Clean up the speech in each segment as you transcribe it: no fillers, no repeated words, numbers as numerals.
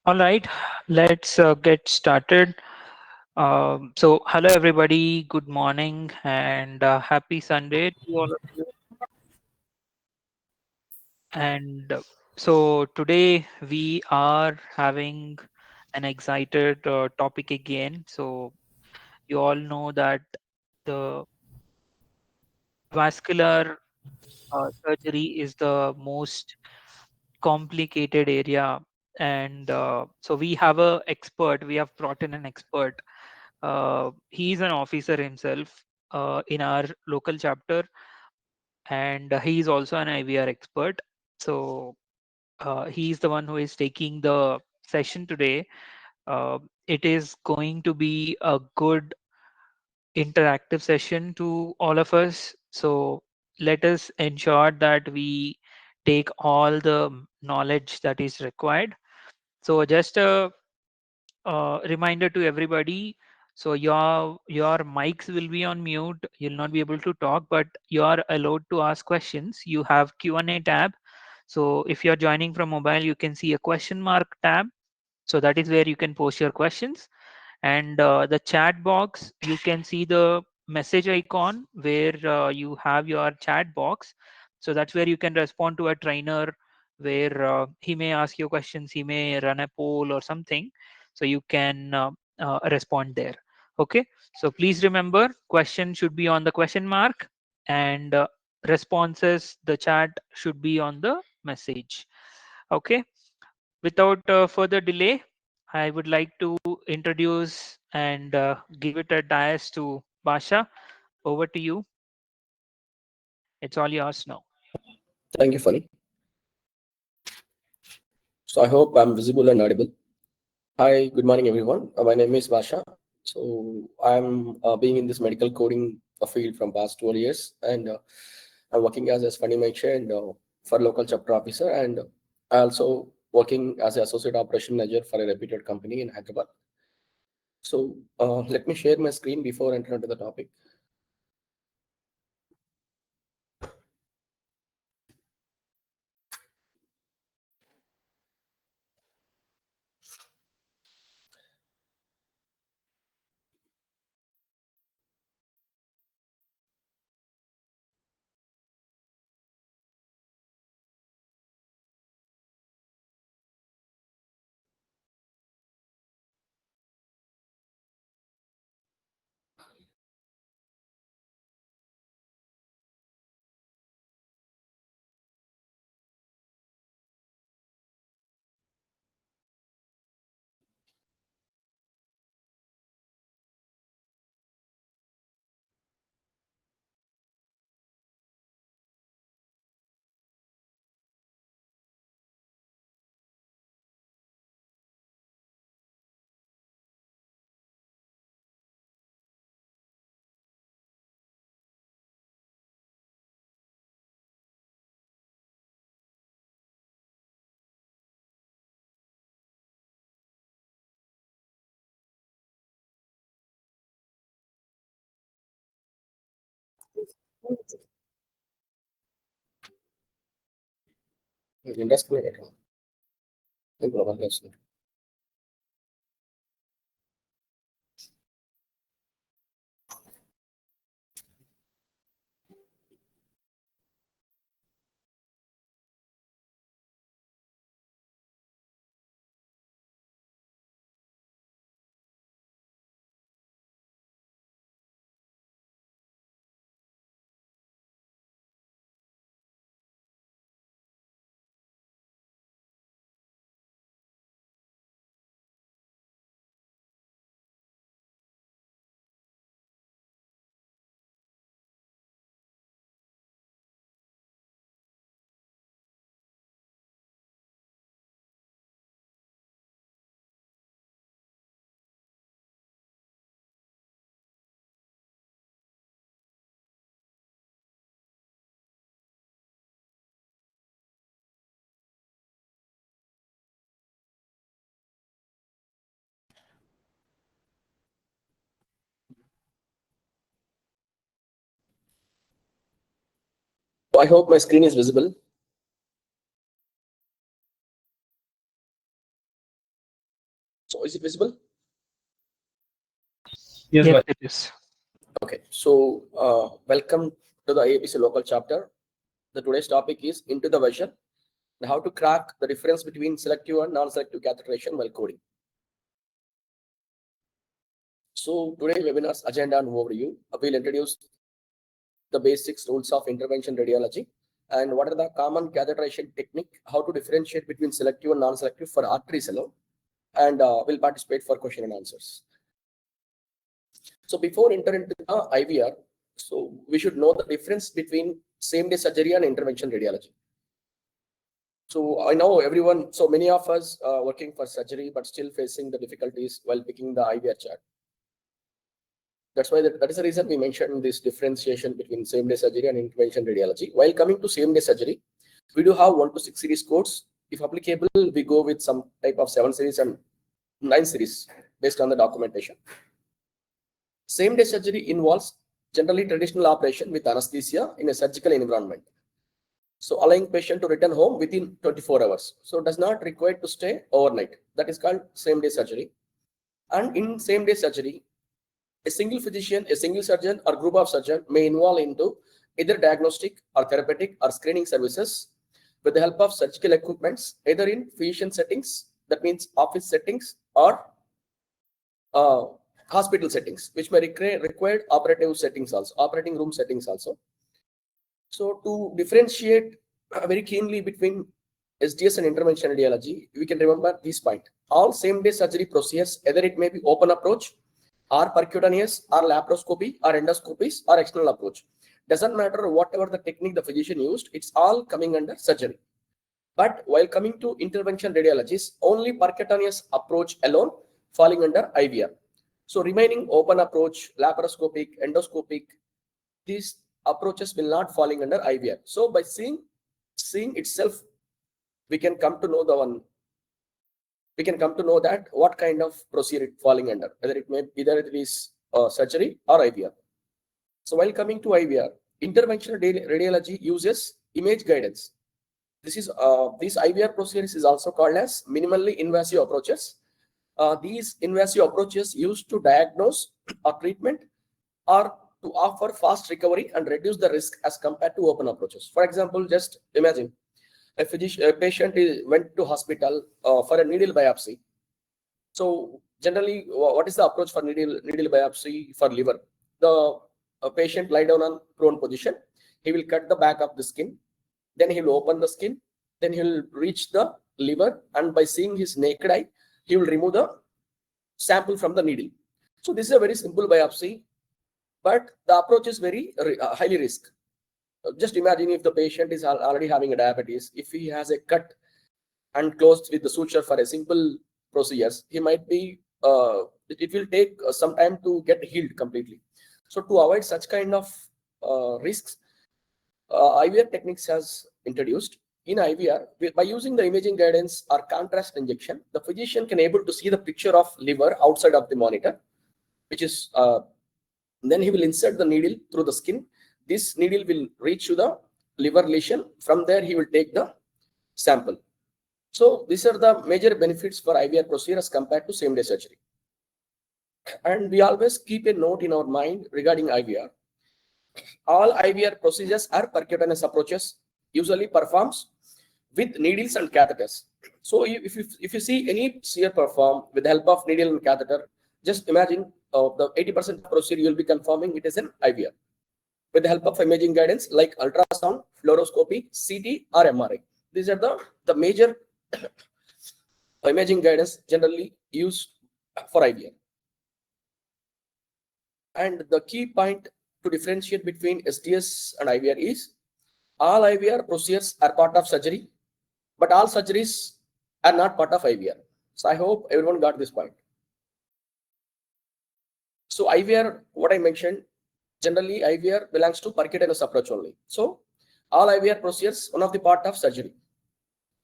All right, let's get started. Hello everybody, good morning, and happy Sunday to all of you. And today we are having an excited topic again. So you all know that the vascular surgery is the most complicated area, and so we have a expert. We have brought in an expert. He's an officer himself in our local chapter, and he is also an IVR expert. So he's the one who is taking the session today. It is going to be a good interactive session to all of us. So let us ensure that we take all the knowledge that is required. So just a reminder to everybody. So your mics will be on mute. You'll not be able to talk, but you are allowed to ask questions. You have Q&A tab. So if you're joining from mobile, you can see a question mark tab. So that is where you can post your questions. And the chat box, you can see the message icon where you have your chat box. So that's where you can respond to a trainer, where he may ask you questions, he may run a poll or something. So you can respond there. Okay, so please remember, question should be on the question mark, and responses, the chat should be on the message. Okay, without further delay, I would like to introduce and give it a dais to Basha. Over to you. It's all yours now. Thank you, Funny. So I hope I'm visible and audible. Hi, good morning, everyone. My name is Basha. So I'm being in this medical coding field from past 12 years, and I'm working as a Funny mentioned for local chapter officer, and I also working as an associate operation manager for a reputed company in Hyderabad. So let me share my screen before entering into the topic. Industry. So I hope my screen is visible. is it visible? Yes, Yes, but it is. Okay, so welcome to the AAPC local chapter. The today's topic is into the version and how to crack the difference between selective and non-selective catheterization while coding. So today webinar's agenda and overview, we'll introduce the basics rules of intervention radiology and what are the common catheterization technique, how to differentiate between selective and non-selective for arteries alone, and we'll participate for question and answers. So before entering into the IVR, so we should know the difference between same-day surgery and intervention radiology. So I know everyone, so many of us working for surgery, but still facing the difficulties while picking the IVR chart. That's why that is the reason we mentioned this differentiation between same-day surgery and intervention radiology. While coming to same-day surgery, we do have 1 to 6 series codes. If applicable, we go with some type of 7 series and 9 series based on the documentation. Same-day surgery involves generally traditional operation with anesthesia in a surgical environment. So allowing patient to return home within 24 hours. So does not require to stay overnight. That is called same-day surgery. And in same-day surgery, a single physician, a single surgeon, or group of surgeons may involve into either diagnostic or therapeutic or screening services with the help of surgical equipments, either in physician settings, that means office settings, or hospital settings, which may require operative settings also, operating room settings also. So to differentiate very keenly between SDS and intervention radiology, we can remember this point. All same-day surgery procedures, either it may be open approach, or percutaneous, or laparoscopy, or endoscopies, or external approach. Doesn't matter whatever the technique the physician used, it's all coming under surgery. But while coming to intervention radiologies, only percutaneous approach alone falling under IVR. So remaining open approach, laparoscopic, endoscopic, these approaches will not falling under IVR. So by seeing itself, we can come to know that what kind of procedure it falling under, either it is surgery or IVR. So while coming to IVR, interventional radiology uses image guidance. This IVR procedures is also called as minimally invasive approaches. These invasive approaches used to diagnose or treatment or to offer fast recovery and reduce the risk as compared to open approaches. For example, just imagine a patient went to hospital for a needle biopsy. So generally, what is the approach for needle biopsy for liver? The patient lie down on prone position. He will cut the back of the skin. Then he will open the skin. Then he will reach the liver, and by seeing his naked eye, he will remove the sample from the needle. So this is a very simple biopsy, but the approach is very highly risk. Just imagine if the patient is already having a diabetes, if he has a cut and closed with the suture for a simple procedures, he might be, it will take some time to get healed completely. So to avoid such kind of risks, IVR techniques has introduced. In IVR, by using the imaging guidance or contrast injection, the physician can able to see the picture of liver outside of the monitor, which is, then he will insert the needle through the skin. This needle will reach to the liver lesion. From there, he will take the sample. So these are the major benefits for IVR procedure as compared to same-day surgery. And we always keep a note in our mind regarding IVR. All IVR procedures are percutaneous approaches, usually performs with needles and catheters. So if you see any procedure performed with the help of needle and catheter, just imagine the 80% procedure you will be confirming it is an IVR with the help of imaging guidance like ultrasound, fluoroscopy, CT, or MRI. These are the major imaging guidance generally used for IVR. And the key point to differentiate between SDS and IVR is all IVR procedures are part of surgery, but all surgeries are not part of IVR. So I hope everyone got this point. So IVR, what I mentioned, generally IVR belongs to percutaneous approach only. So all IVR procedures, one of the part of surgery.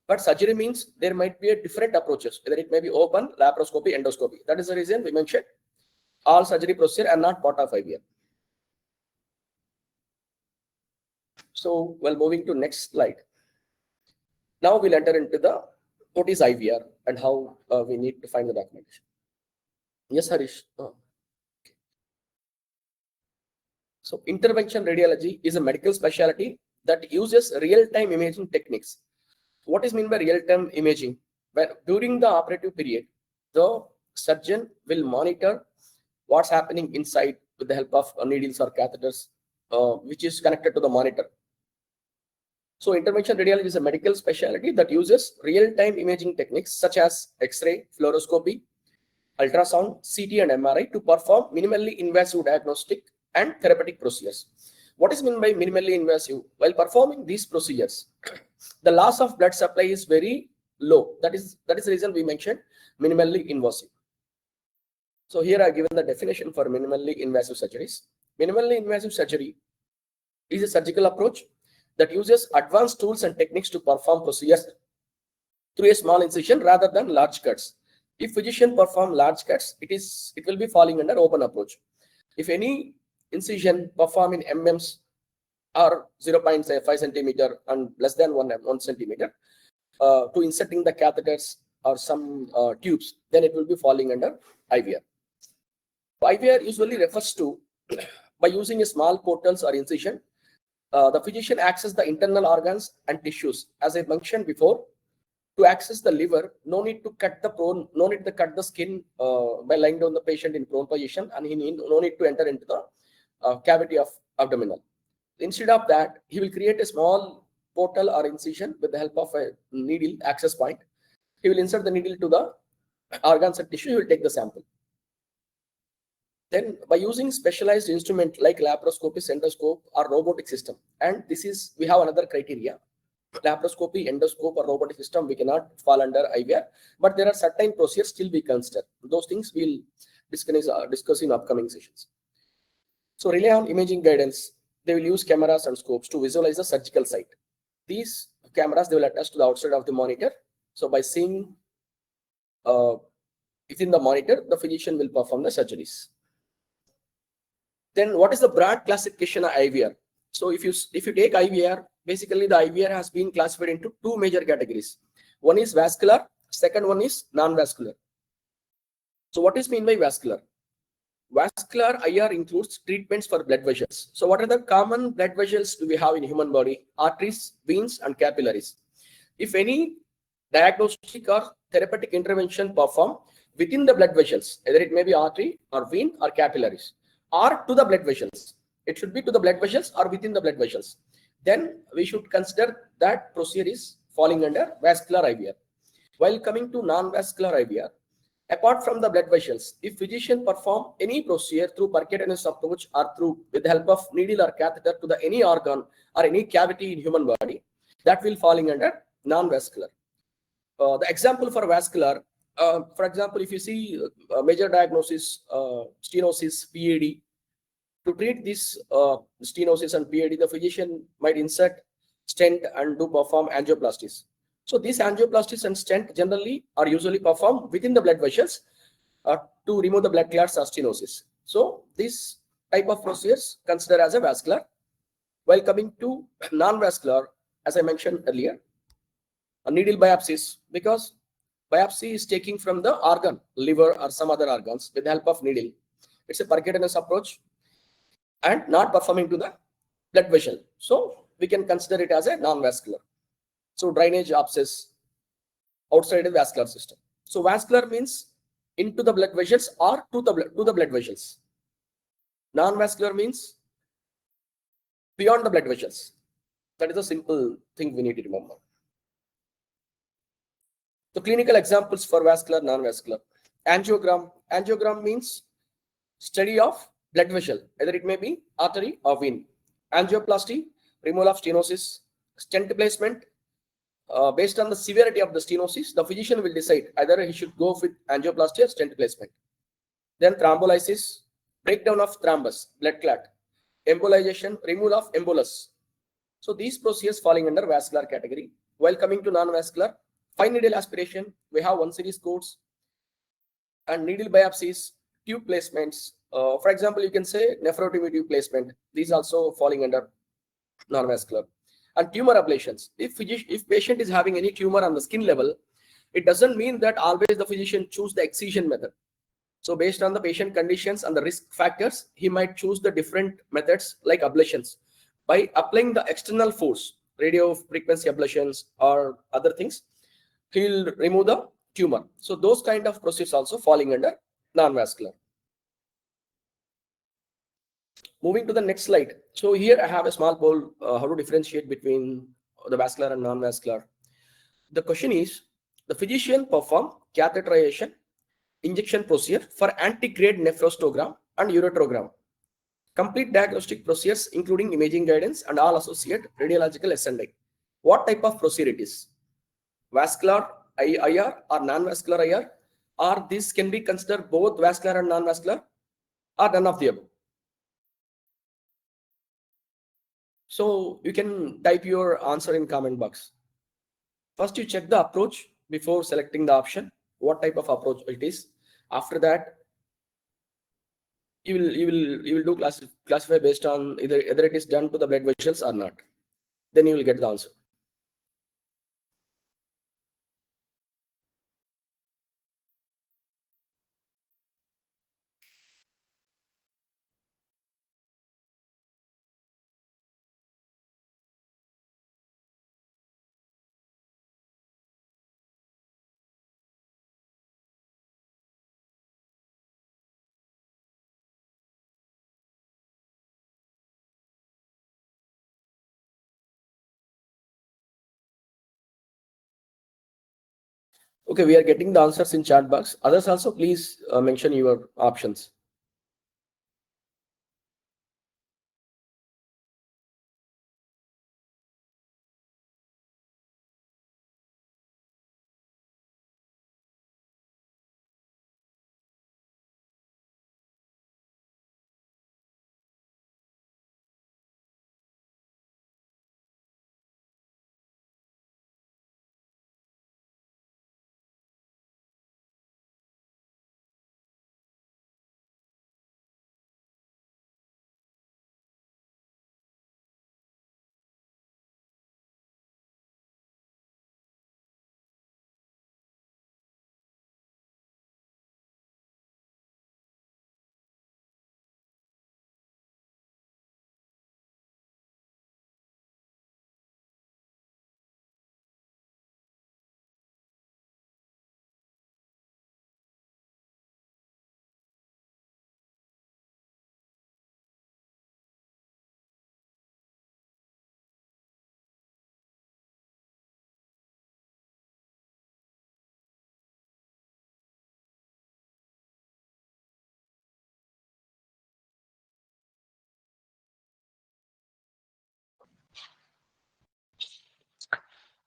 But surgery means there might be a different approaches, whether it may be open, laparoscopy, endoscopy. That is the reason we mentioned all surgery procedure are not part of IVR. So, well, moving to next slide. Now we'll enter into the what is IVR and how we need to find the documentation. Yes, Harish. So intervention radiology is a medical specialty that uses real-time imaging techniques. What is meant by real-time imaging? When during the operative period, the surgeon will monitor what's happening inside with the help of needles or catheters, which is connected to the monitor. So intervention radiology is a medical specialty that uses real-time imaging techniques such as X-ray, fluoroscopy, ultrasound, CT, and MRI to perform minimally invasive diagnostic and therapeutic procedures. What is meant by minimally invasive? While performing these procedures, the loss of blood supply is very low. That is the reason we mentioned minimally invasive. So here I have given the definition for minimally invasive surgeries. Minimally invasive surgery is a surgical approach that uses advanced tools and techniques to perform procedures through a small incision rather than large cuts. If physician perform large cuts, it will be falling under open approach. If any incision performed in mm's or 0.5 centimeter and less than 1 centimeter to inserting the catheters or some tubes, then it will be falling under IVR. IVR usually refers to by using a small portals or incision, the physician access the internal organs and tissues. As I mentioned before, to access the liver, no need to cut the skin by lying down the patient in prone position, and no need to enter into the cavity of abdominal. Instead of that, he will create a small portal or incision with the help of a needle access point. He will insert the needle to the organs and tissue. He will take the sample. Then by using specialized instrument like laparoscopy, endoscope, or robotic system, and we have another criteria. Laparoscopy, endoscope, or robotic system, we cannot fall under IVR, but there are certain procedures still we consider. Those things we'll discuss in upcoming sessions. So rely on imaging guidance. They will use cameras and scopes to visualize the surgical site. These cameras, they will attach to the outside of the monitor. So by seeing within the monitor, the physician will perform the surgeries. Then what is the broad classification of IVR? So if you take IVR, basically the IVR has been classified into two major categories. One is vascular, second one is non-vascular. So what is meant by vascular? Vascular IR includes treatments for blood vessels. So what are the common blood vessels do we have in human body? Arteries, veins, and capillaries. If any diagnostic or therapeutic intervention performed within the blood vessels, either it may be artery or vein or capillaries, or to the blood vessels, it should be to the blood vessels or within the blood vessels, then we should consider that procedure is falling under vascular IVR. While coming to non-vascular IVR, apart from the blood vessels, if physician perform any procedure through percutaneous approach or with the help of needle or catheter to the any organ or any cavity in human body, that will falling under non-vascular. The example for vascular, for example, if you see major diagnosis, stenosis, PAD, to treat this stenosis and PAD, the physician might insert stent and do perform angioplasties. So these angioplasties and stent generally are usually performed within the blood vessels to remove the blood clots or stenosis. So this type of procedures considered as a vascular. While coming to non-vascular, as I mentioned earlier, needle biopsies, because biopsy is taking from the organ, liver or some other organs with the help of needle. It's a percutaneous approach and not performing to the blood vessel. So we can consider it as a non-vascular. So drainage abscess outside the vascular system. So vascular means into the blood vessels or to the blood vessels. Non-vascular means beyond the blood vessels. That is a simple thing we need to remember. The clinical examples for vascular, non-vascular. Angiogram. Angiogram means study of blood vessel, either it may be artery or vein. Angioplasty, removal of stenosis. Stent placement, based on the severity of the stenosis, the physician will decide either he should go with angioplasty or stent placement. Then thrombolysis, breakdown of thrombus, blood clot. Embolization, removal of embolus. So these procedures falling under vascular category. While coming to non-vascular, fine needle aspiration, we have 1 series codes and needle biopsies, tube placements. For example, you can say nephrotomy tube placement. These also falling under non-vascular. And tumor ablations. If patient is having any tumor on the skin level, it doesn't mean that always the physician choose the excision method. So based on the patient conditions and the risk factors, he might choose the different methods like ablations. By applying the external force, radio frequency ablations or other things, he'll remove the tumor. So those kind of procedures also falling under non-vascular. Moving to the next slide. So here I have a small poll, how to differentiate between the vascular and non-vascular. The question is, the physician perform catheterization injection procedure for antegrade nephrostogram and ureterogram. Complete diagnostic procedures including imaging guidance and all associated radiological S&I. What type of procedure it is? Vascular IR or non-vascular IR? Or this can be considered both vascular and non-vascular, or none of the above? So you can type your answer in comment box. First, you check the approach before selecting the option, what type of approach it is. After that, you will do classify based on either it is done to the blood vessels or not. Then you will get the answer. Okay, we are getting the answers in chat box. Others also, please mention your options.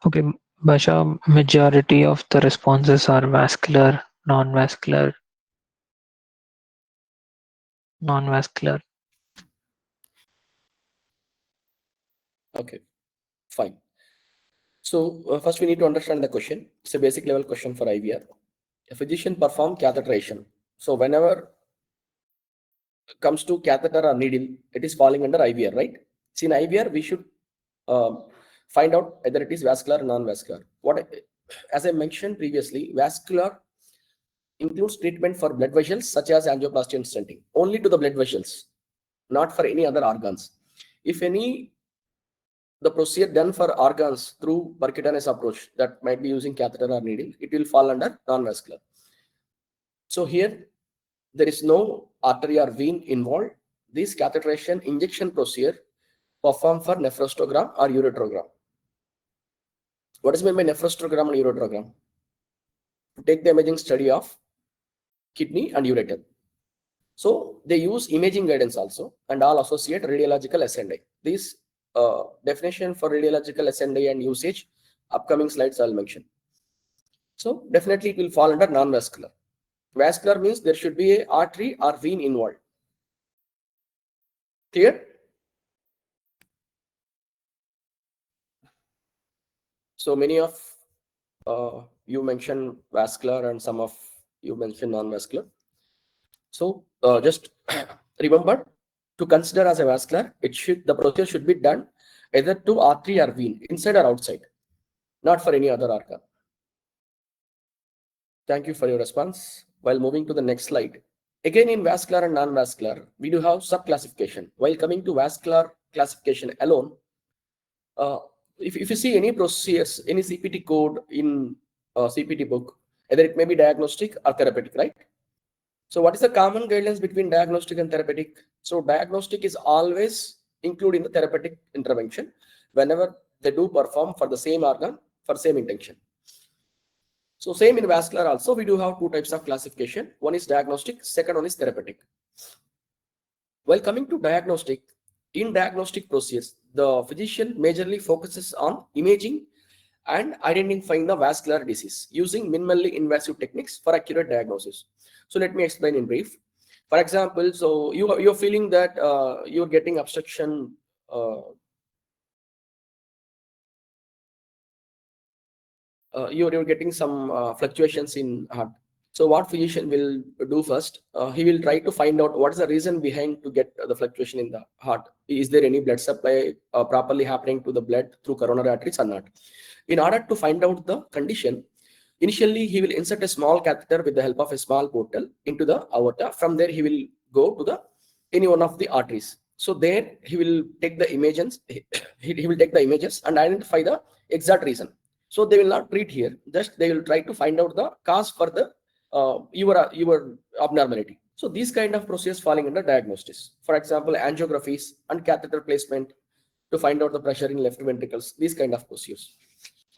Okay, Basha, majority of the responses are vascular, non-vascular, non-vascular. Okay, fine. So first we need to understand the question. It's a basic level question for IVR. A physician perform catheterization. So whenever comes to catheter or needle, it is falling under IVR, right? See, in IVR, we should find out whether it is vascular or non-vascular. As I mentioned previously, vascular includes treatment for blood vessels such as angioplasty and stenting, only to the blood vessels, not for any other organs. If any, the procedure done for organs through percutaneous approach that might be using catheter or needle, it will fall under non-vascular. So here, there is no artery or vein involved. This catheterization injection procedure performed for nephrostogram or ureterogram. What is meant by nephrostogram and ureterogram? To take the imaging study of kidney and ureter. So they use imaging guidance also and all associate radiological S&I. This definition for radiological S&I and usage, upcoming slides I'll mention. So definitely it will fall under non-vascular. Vascular means there should be a artery or vein involved. Clear? So many of you mentioned vascular and some of you mentioned non-vascular. So just remember to consider as a vascular, the procedure should be done either to artery or vein, inside or outside, not for any other organ. Thank you for your response. While moving to the next slide, Again, in vascular and non-vascular, we do have sub-classification. While coming to vascular classification alone, uh, if you see any procedures, any CPT code in CPT book, either it may be diagnostic or therapeutic, right? So what is the common guidelines between diagnostic and therapeutic? So diagnostic is always included in the therapeutic intervention whenever they do perform for the same organ for same intention. So same in vascular also, we do have two types of classification. One is diagnostic, second one is therapeutic. While coming to diagnostic, in diagnostic procedures, the physician majorly focuses on imaging and identifying the vascular disease using minimally invasive techniques for accurate diagnosis. So let me explain in brief. For example, so you're feeling that you're getting obstruction, you're getting some fluctuations in heart. So what physician will do first? He will try to find out what is the reason behind to get the fluctuation in the heart. Is there any blood supply properly happening to the blood through coronary arteries or not? In order to find out the condition, initially he will insert a small catheter with the help of a small portal into the aorta. From there, he will go to the any one of the arteries. So there he will take the images. He will take the images and identify the exact reason. So they will not treat here. Just they will try to find out the cause for the your abnormality. So these kind of procedures falling under diagnostics. For example, angiographies and catheter placement to find out the pressure in left ventricles. These kind of procedures.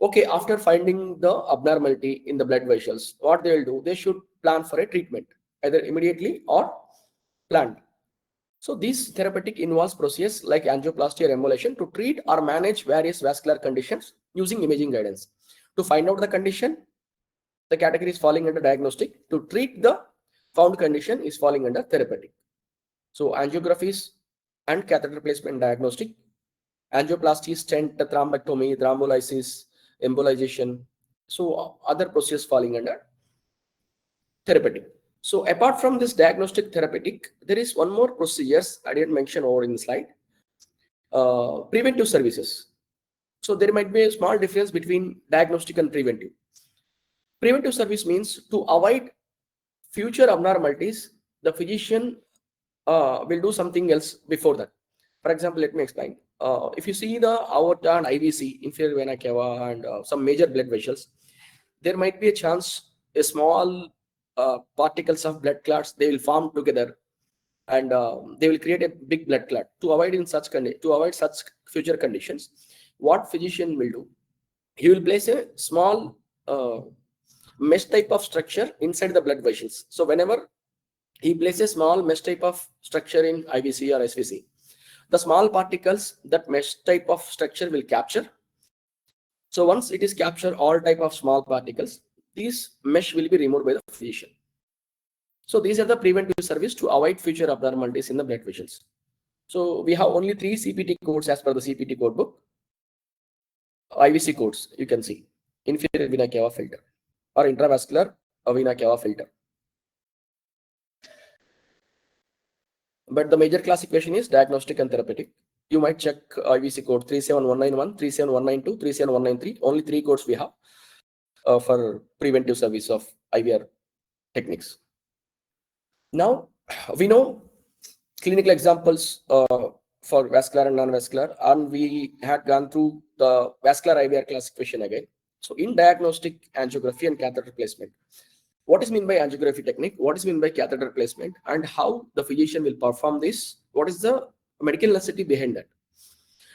Okay, after finding the abnormality in the blood vessels, what they will do? They should plan for a treatment, either immediately or planned. So these therapeutic involves procedures like angioplasty or embolization to treat or manage various vascular conditions using imaging guidance. To find out the condition, the category is falling under diagnostic. To treat the found condition is falling under therapeutic. So angiographies and catheter placement diagnostic, angioplasty, stent, thrombectomy, thrombolysis, embolization. So other procedures falling under therapeutic. So apart from this diagnostic therapeutic, there is one more procedures I didn't mention over in the slide. Preventive services. So there might be a small difference between diagnostic and preventive. Preventive service means to avoid future abnormalities, the physician will do something else before that. For example, let me explain. If you see the aorta and IVC, inferior vena cava, and some major blood vessels, there might be a chance a small particles of blood clots they will form together, and they will create a big blood clot. To avoid such future conditions, what physician will do? He will place a small mesh type of structure inside the blood vessels. So whenever he places small mesh type of structure in IVC or SVC, the small particles that mesh type of structure will capture. So once it is captured all type of small particles, these mesh will be removed by the physician. So these are the preventive service to avoid future abnormalities in the blood vessels. So we have only 3 CPT codes as per the CPT code book. IVC codes you can see: inferior vena cava filter or intravascular vena cava filter. But the major classification is diagnostic and therapeutic. You might check IVC code 37191, 37192, 37193. Only 3 codes we have for preventive service of IVR techniques. Now we know clinical examples for vascular and non-vascular, and we had gone through the vascular IVR classification again. So in diagnostic, angiography and catheter placement, what is meant by angiography technique, what is meant by catheter placement, and how the physician will perform this, what is the medical necessity behind that.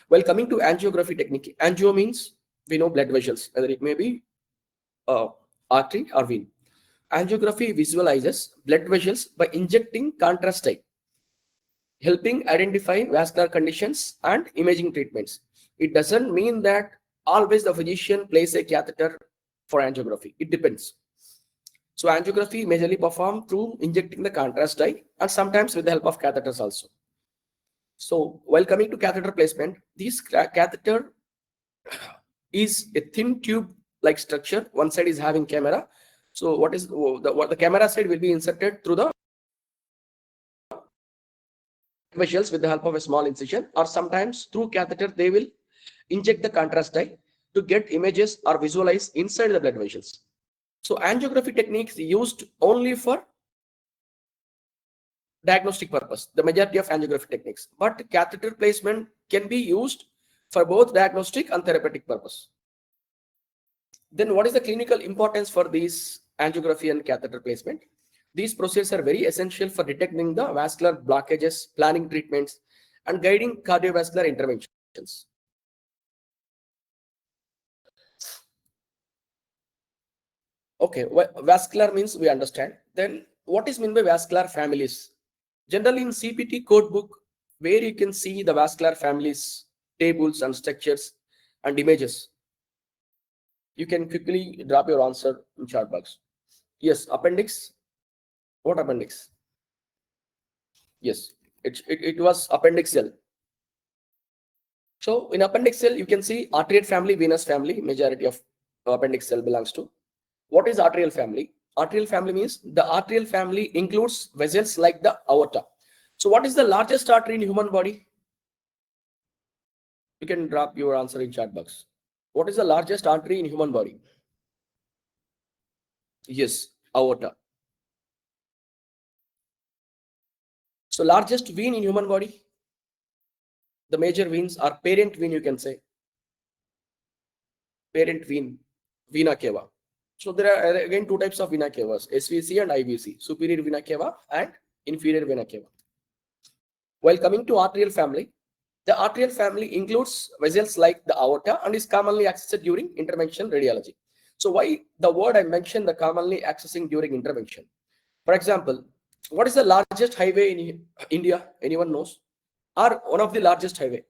Well, coming to angiography technique, angio means we know blood vessels, whether it may be artery or vein. Angiography visualizes blood vessels by injecting contrast dye, helping identify vascular conditions and imaging treatments. It doesn't mean that always the physician places a catheter for angiography. It depends. So angiography majorly performed through injecting the contrast dye and sometimes with the help of catheters also. So while coming to catheter placement, this catheter is a thin tube like structure. One side is having camera. So what the camera side will be inserted through the vessels with the help of a small incision, or sometimes through catheter they will inject the contrast dye to get images or visualize inside the blood vessels. So angiography techniques used only for diagnostic purpose, the majority of angiography techniques. But catheter placement can be used for both diagnostic and therapeutic purpose. Then what is the clinical importance for these angiography and catheter placement? These procedures are very essential for detecting the vascular blockages, planning treatments, and guiding cardiovascular interventions. Okay, vascular means we understand. Then what is meant by vascular families? Generally in CPT code book, where you can see the vascular families, tables and structures and images, you can quickly drop your answer in chat box. Yes, appendix. What appendix? Yes, it was Appendix L. So in Appendix L, you can see arterial family, venous family, majority of Appendix L belongs to. What is arterial family? Arterial family means the arterial family includes vessels like the aorta. So what is the largest artery in human body? You can drop your answer in chat box. What is the largest artery in human body? Yes, aorta. So largest vein in human body? The major veins are parent vein, you can say. Parent vein, vena cava. So there are again two types of vena cavas, SVC and IVC, superior vena cava and inferior vena cava. While coming to arterial family, the arterial family includes vessels like the aorta and is commonly accessed during interventional radiology. So why the word I mentioned, the commonly accessing during intervention? For example, what is the largest highway in India? Anyone knows? Or one of the largest highway?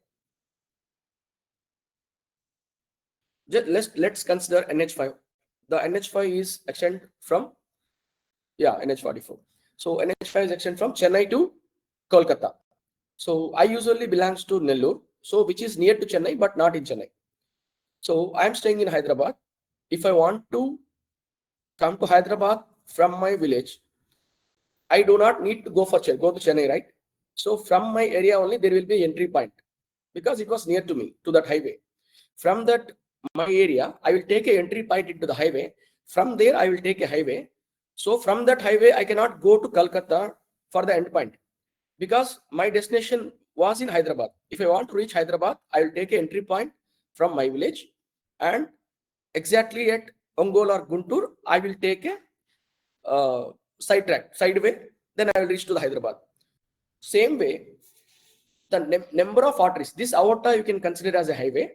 Let's consider NH5. The NH5 is extend from NH44. So NH5 is extend from Chennai to Kolkata. So I usually belongs to Nellore, so which is near to Chennai but not in Chennai. So I am staying in Hyderabad. If I want to come to Hyderabad from my village, I do not need to go to Chennai, right? So from my area only there will be entry point because it was near to me to that highway. From that my area, I will take a entry point into the highway. From there, I will take a highway. So from that highway, I cannot go to Calcutta for the end point because my destination was in Hyderabad. If I want to reach Hyderabad, I will take an entry point from my village, and exactly at Ongole or Guntur, I will take a sideway. Then I will reach to the Hyderabad. Same way, the number of arteries. This aorta you can consider as a highway,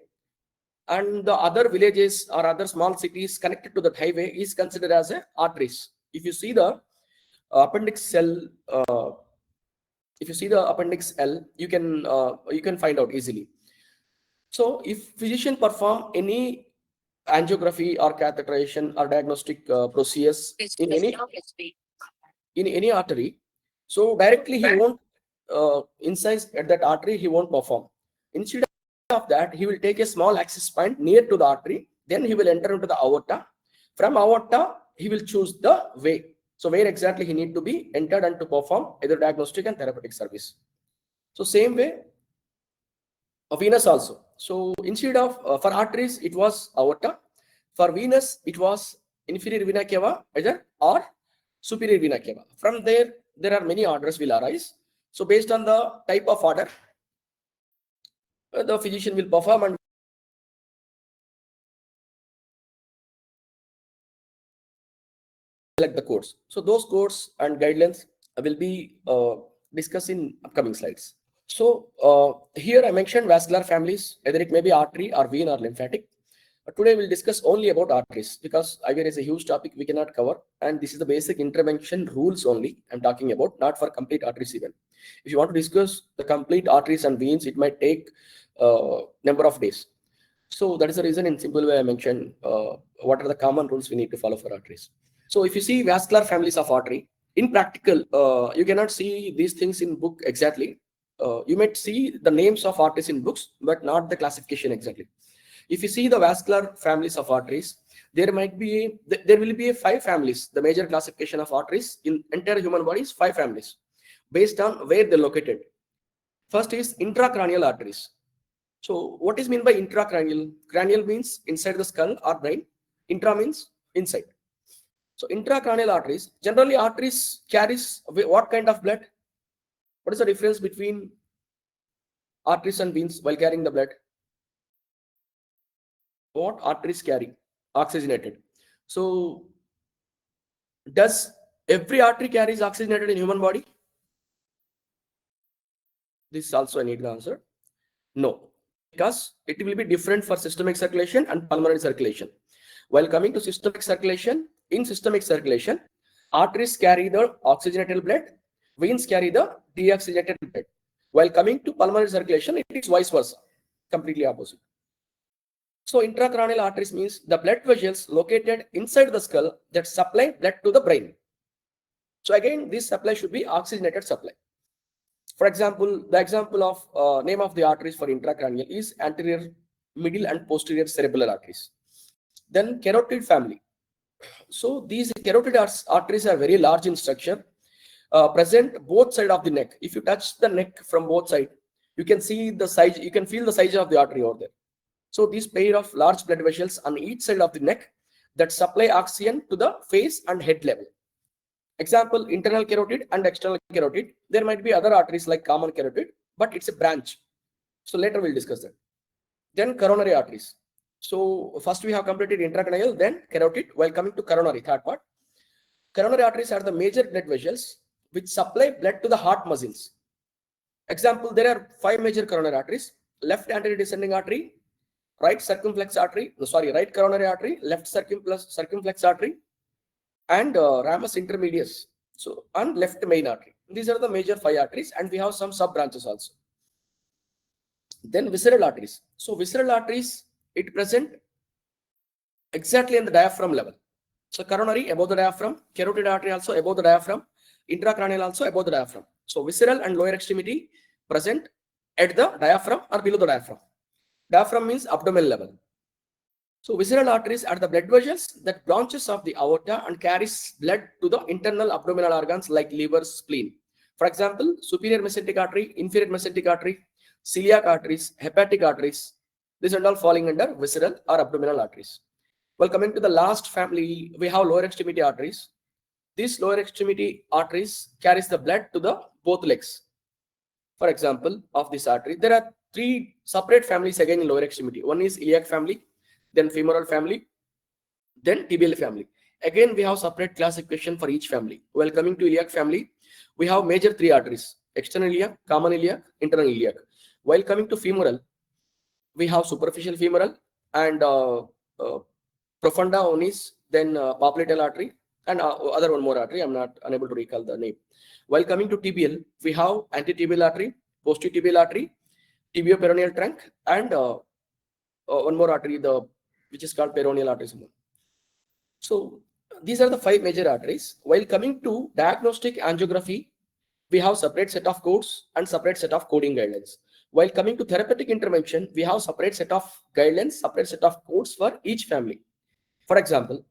and the other villages or other small cities connected to that highway is considered as a arteries. If you see the appendix L, you can find out easily. So if physician perform any angiography or catheterization or diagnostic procedures in any artery, so directly he won't incise at that artery, he won't perform. Instead of that, he will take a small access point near to the artery, then he will enter into the aorta. From aorta, he will choose the way. So where exactly he need to be entered and to perform either diagnostic and therapeutic service. So same way, venous also. So instead of for arteries, it was aorta. For venous, it was inferior vena cava either or superior vena cava. From there, there are many orders will arise. So based on the type of order, the physician will perform and select the codes. So those codes and guidelines will be discussed in upcoming slides. So here I mentioned vascular families, either it may be artery or vein or lymphatic. Today we'll discuss only about arteries because IVR is a huge topic we cannot cover, and this is the basic intervention rules only I'm talking about, not for complete arteries even. If you want to discuss the complete arteries and veins, it might take number of days. So that is the reason in simple way I mentioned what are the common rules we need to follow for arteries. So if you see vascular families of artery, in practical, you cannot see these things in book exactly. You might see the names of arteries in books, but not the classification exactly. If you see the vascular families of arteries, there will be 5 families. The major classification of arteries in entire human body is 5 families based on where they're located. First is intracranial arteries. So what is meant by intracranial? Cranial means inside the skull or brain. Intra means inside. So intracranial arteries, generally arteries carries what kind of blood? What is the difference between arteries and veins while carrying the blood? What arteries carry? Oxygenated. So does every artery carries oxygenated in human body? This is also I need the answer. No, because it will be different for systemic circulation and pulmonary circulation. While coming to systemic circulation, in systemic circulation, arteries carry the oxygenated blood, veins carry the deoxygenated blood. While coming to pulmonary circulation, it is vice versa, completely opposite. So intracranial arteries means the blood vessels located inside the skull that supply blood to the brain. So again, this supply should be oxygenated supply. For example, the example of name of the arteries for intracranial is anterior, middle, and posterior cerebellar arteries. Then carotid family. So these carotid arteries are very large in structure, present both sides of the neck. If you touch the neck from both sides, you can see the size. You can feel the size of the artery over there. So these pair of large blood vessels on each side of the neck that supply oxygen to the face and head level. Example, internal carotid and external carotid. There might be other arteries like common carotid, but it's a branch. So later we'll discuss that. Then coronary arteries. So first we have completed intracranial, then carotid. While coming to coronary, third part. Coronary arteries are the major blood vessels which supply blood to the heart muscles. Example, there are 5 major coronary arteries: left anterior descending artery, right circumflex artery, right coronary artery, left circumflex artery, and ramus intermedius. So, and left main artery. These are the major 5 arteries, and we have some sub branches also. Then visceral arteries. So visceral arteries, it present exactly in the diaphragm level. So coronary above the diaphragm, carotid artery also above the diaphragm, intracranial also above the diaphragm. So visceral and lower extremity present at the diaphragm or below the diaphragm. Diaphragm means abdominal level. So visceral arteries are the blood vessels that branches of the aorta and carries blood to the internal abdominal organs like liver, spleen. For example, superior mesenteric artery, inferior mesenteric artery, celiac arteries, hepatic arteries. These are all falling under visceral or abdominal arteries. Well, coming to the last family, we have lower extremity arteries. These lower extremity arteries carries the blood to the both legs. For example, of this artery, there are 3 separate families again in lower extremity. One is iliac family, then femoral family, then tibial family. Again, we have separate classification for each family. While coming to iliac family, we have major 3 arteries: external iliac, common iliac, internal iliac. While coming to femoral, we have superficial femoral and profunda onis, then popliteal artery, and other one more artery. I'm not unable to recall the name. While coming to tibial, we have antitibial artery, postitibial artery, tibioperoneal trunk, and one more artery, which is called peroneal artery. So these are the 5 major arteries. While coming to diagnostic angiography, we have separate set of codes and separate set of coding guidelines. While coming to therapeutic intervention, we have separate set of guidelines, separate set of codes for each family. For example,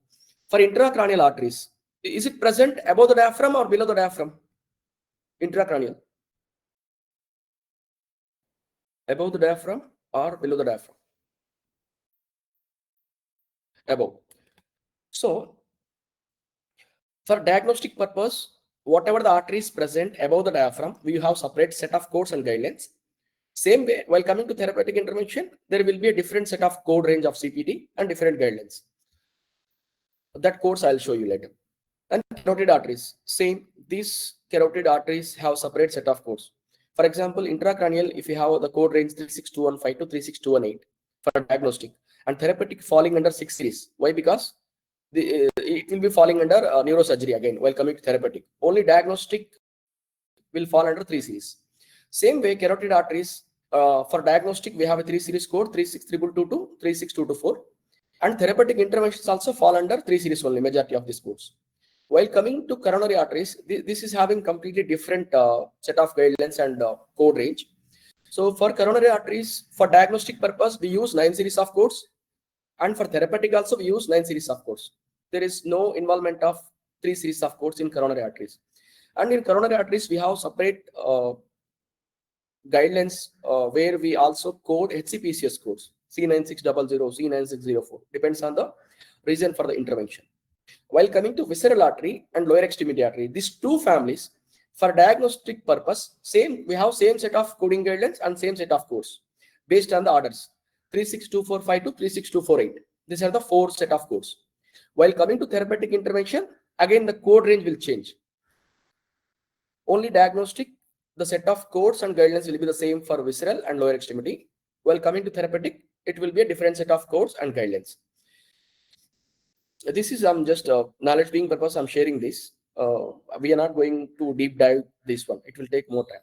for intracranial arteries, is it present above the diaphragm or below the diaphragm? Intracranial. Above the diaphragm or below the diaphragm? Above. So, for diagnostic purpose, whatever the artery is present above the diaphragm, we have separate set of codes and guidelines. Same way, while coming to therapeutic intervention, there will be a different set of code range of CPT and different guidelines. That codes I'll show you later. And carotid arteries, same. These carotid arteries have separate set of codes. For example, intracranial, if you have the code range 36215 to 36218 for diagnostic, and therapeutic falling under 6 series. Why? Because it will be falling under neurosurgery again while coming to therapeutic. Only diagnostic will fall under 3 series. Same way, carotid arteries, for diagnostic, we have a 3 series code 36222 to 36224. And therapeutic interventions also fall under 3 series only, majority of these codes. While coming to coronary arteries, this is having completely different set of guidelines and code range. So for coronary arteries, for diagnostic purpose, we use 9 series of codes. And for therapeutic also, we use 9 series of codes. There is no involvement of 3 series of codes in coronary arteries. And in coronary arteries, we have separate guidelines where we also code HCPCS codes, C9600, C9604, depends on the reason for the intervention. While coming to visceral artery and lower extremity artery, these 2 families, For diagnostic purpose, we have same set of coding guidelines and same set of codes based on the orders 36245 to 36248. These are the four set of codes. While coming to therapeutic intervention, again the code range will change. Only diagnostic, the set of codes and guidelines will be the same for visceral and lower extremity. While coming to therapeutic, it will be a different set of codes and guidelines. This is just knowledge being purpose. I'm sharing this. We are not going to deep dive this one. It will take more time.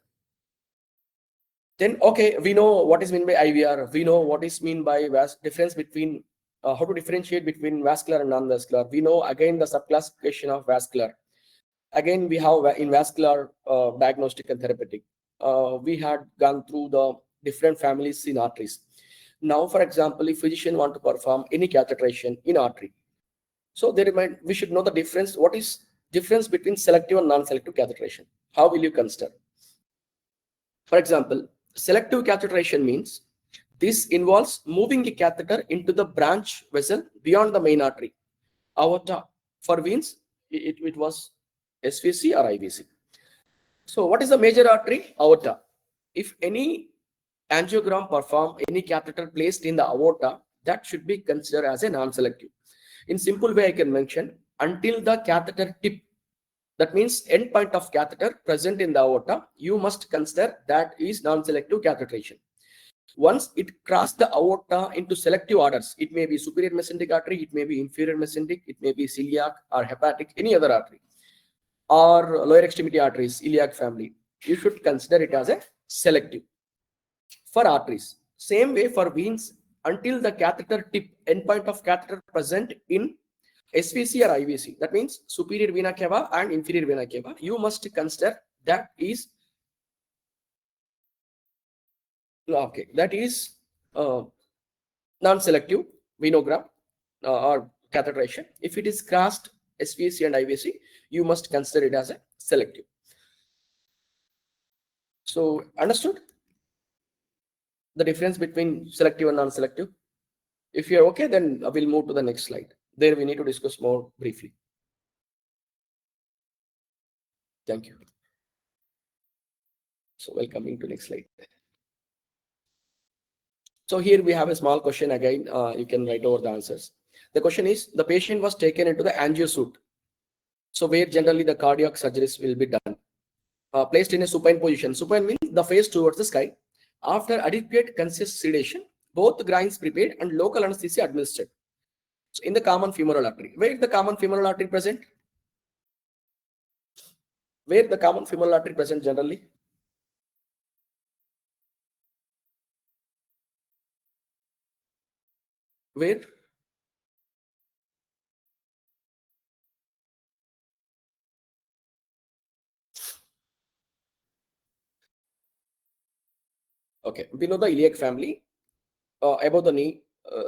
Then okay, we know what is meant by IVR. We know what is mean by difference between how to differentiate between vascular and non-vascular. We know again the subclassification of vascular. Again, we have in vascular diagnostic and therapeutic. We had gone through the different families in arteries. Now, for example, if physician want to perform any catheterization in artery, so we should know the difference. What is difference between selective and non-selective catheterization? How will you consider? For example, selective catheterization means this involves moving a catheter into the branch vessel beyond the main artery. Aorta. For veins, it was SVC or IVC. So what is the major artery? Aorta. If any angiogram performed, any catheter placed in the aorta, that should be considered as a non-selective. In simple way, I can mention until the catheter tip, that means end point of catheter present in the aorta, you must consider that is non-selective catheterization. Once it crosses the aorta into selective orders, it may be superior mesenteric artery, it may be inferior mesenteric, it may be celiac or hepatic, any other artery, or lower extremity arteries, iliac family, you should consider it as a selective. For arteries, same way for veins, until the catheter tip, endpoint of catheter present in SVC or IVC, that means superior vena cava and inferior vena cava, you must consider that is non-selective venogram or catheterization. If it is crossed SVC and IVC, you must consider it as a selective. So understood the difference between selective and non-selective? If you're okay, then we'll move to the next slide. There we need to discuss more briefly. Thank you. So welcoming to next slide. So here we have a small question again. You can write over the answers. The question is, the patient was taken into the angio suite. So where generally the cardiac surgeries will be done. Placed in a supine position. Supine means the face towards the sky. After adequate conscious sedation, both grinds prepared and local anesthesia administered. So in the common femoral artery. Where is the common femoral artery present? Where the common femoral artery present generally? Where? Okay, below the iliac family, above the knee,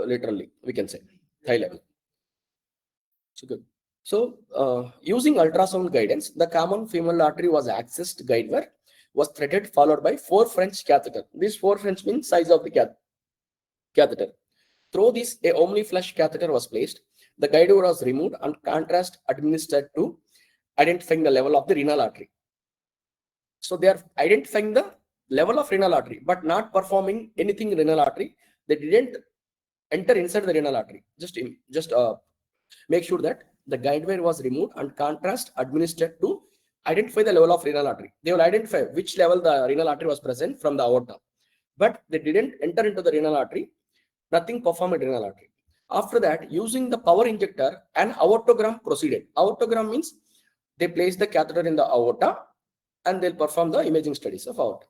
literally, we can say, thigh level. So good. So using ultrasound guidance, the common femoral artery was accessed guidewire, was threaded, followed by 4 French catheter. These 4 French means size of the catheter. Through this, a omni-flush catheter was placed. The guidewire was removed and contrast administered to identifying the level of the renal artery. So they are identifying the level of renal artery, but not performing anything in renal artery. They didn't enter inside the renal artery. Just make sure that the guidewire was removed and contrast administered to identify the level of renal artery. They will identify which level the renal artery was present from the aorta, but they didn't enter into the renal artery. Nothing performed in renal artery. After that, using the power injector, an aortogram proceeded. Aortogram means they place the catheter in the aorta and they'll perform the imaging studies of aorta.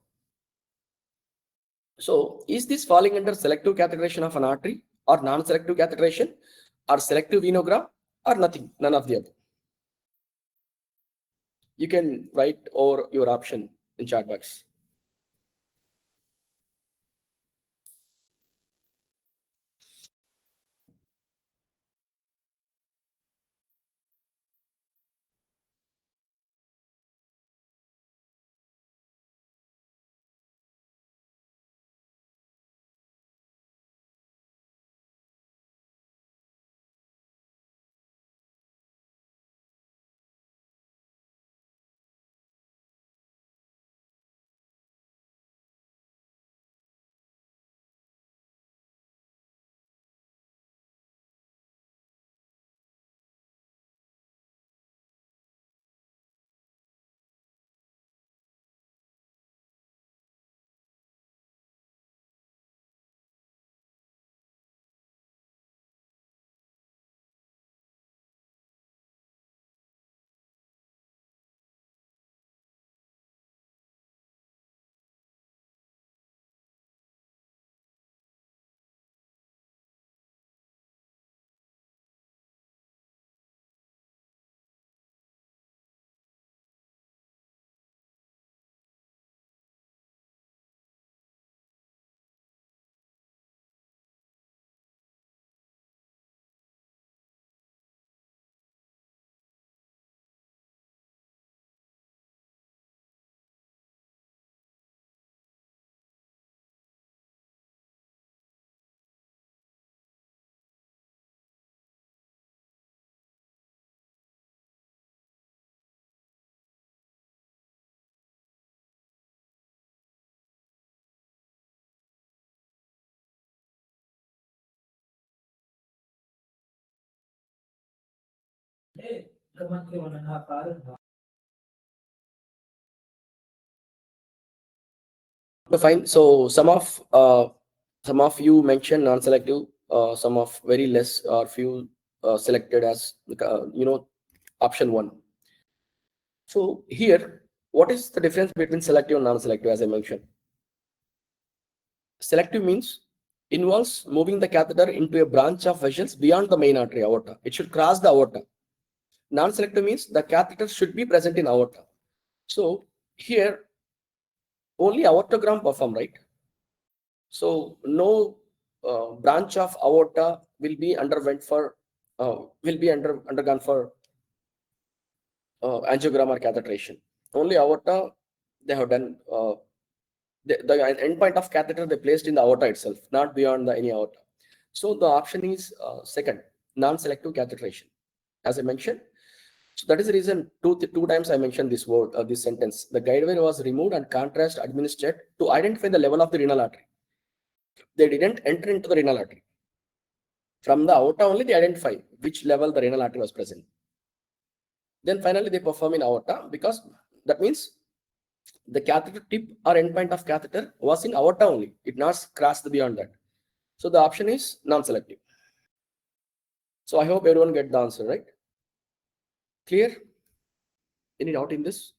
So is this falling under selective catheterization of an artery or non-selective catheterization or selective venogram or nothing? None of the above. You can write over your option in chat box. Fine. So some of you mentioned non-selective, some of very less or few selected as option one. So here, what is the difference between selective and non-selective? As I mentioned, selective means involves moving the catheter into a branch of vessels beyond the main artery aorta. It should cross the aorta. Non-selective means the catheter should be present in aorta. So here only aortogram perform, right? So no branch of aorta will be undergone for angiogram or catheterization. Only aorta they have done. The end point of catheter they placed in the aorta itself, not beyond any aorta. So the option is second, non-selective catheterization. As I mentioned, so that is the reason two times I mentioned this word, this sentence. The guide wire was removed and contrast administered to identify the level of the renal artery. They didn't enter into the renal artery. From the aorta only they identify which level the renal artery was present. Then finally they perform in aorta, because that means the catheter tip or endpoint of catheter was in aorta only. It not crossed beyond that. So the option is non-selective. So I hope everyone get the answer, right? Clear? Any doubt in this?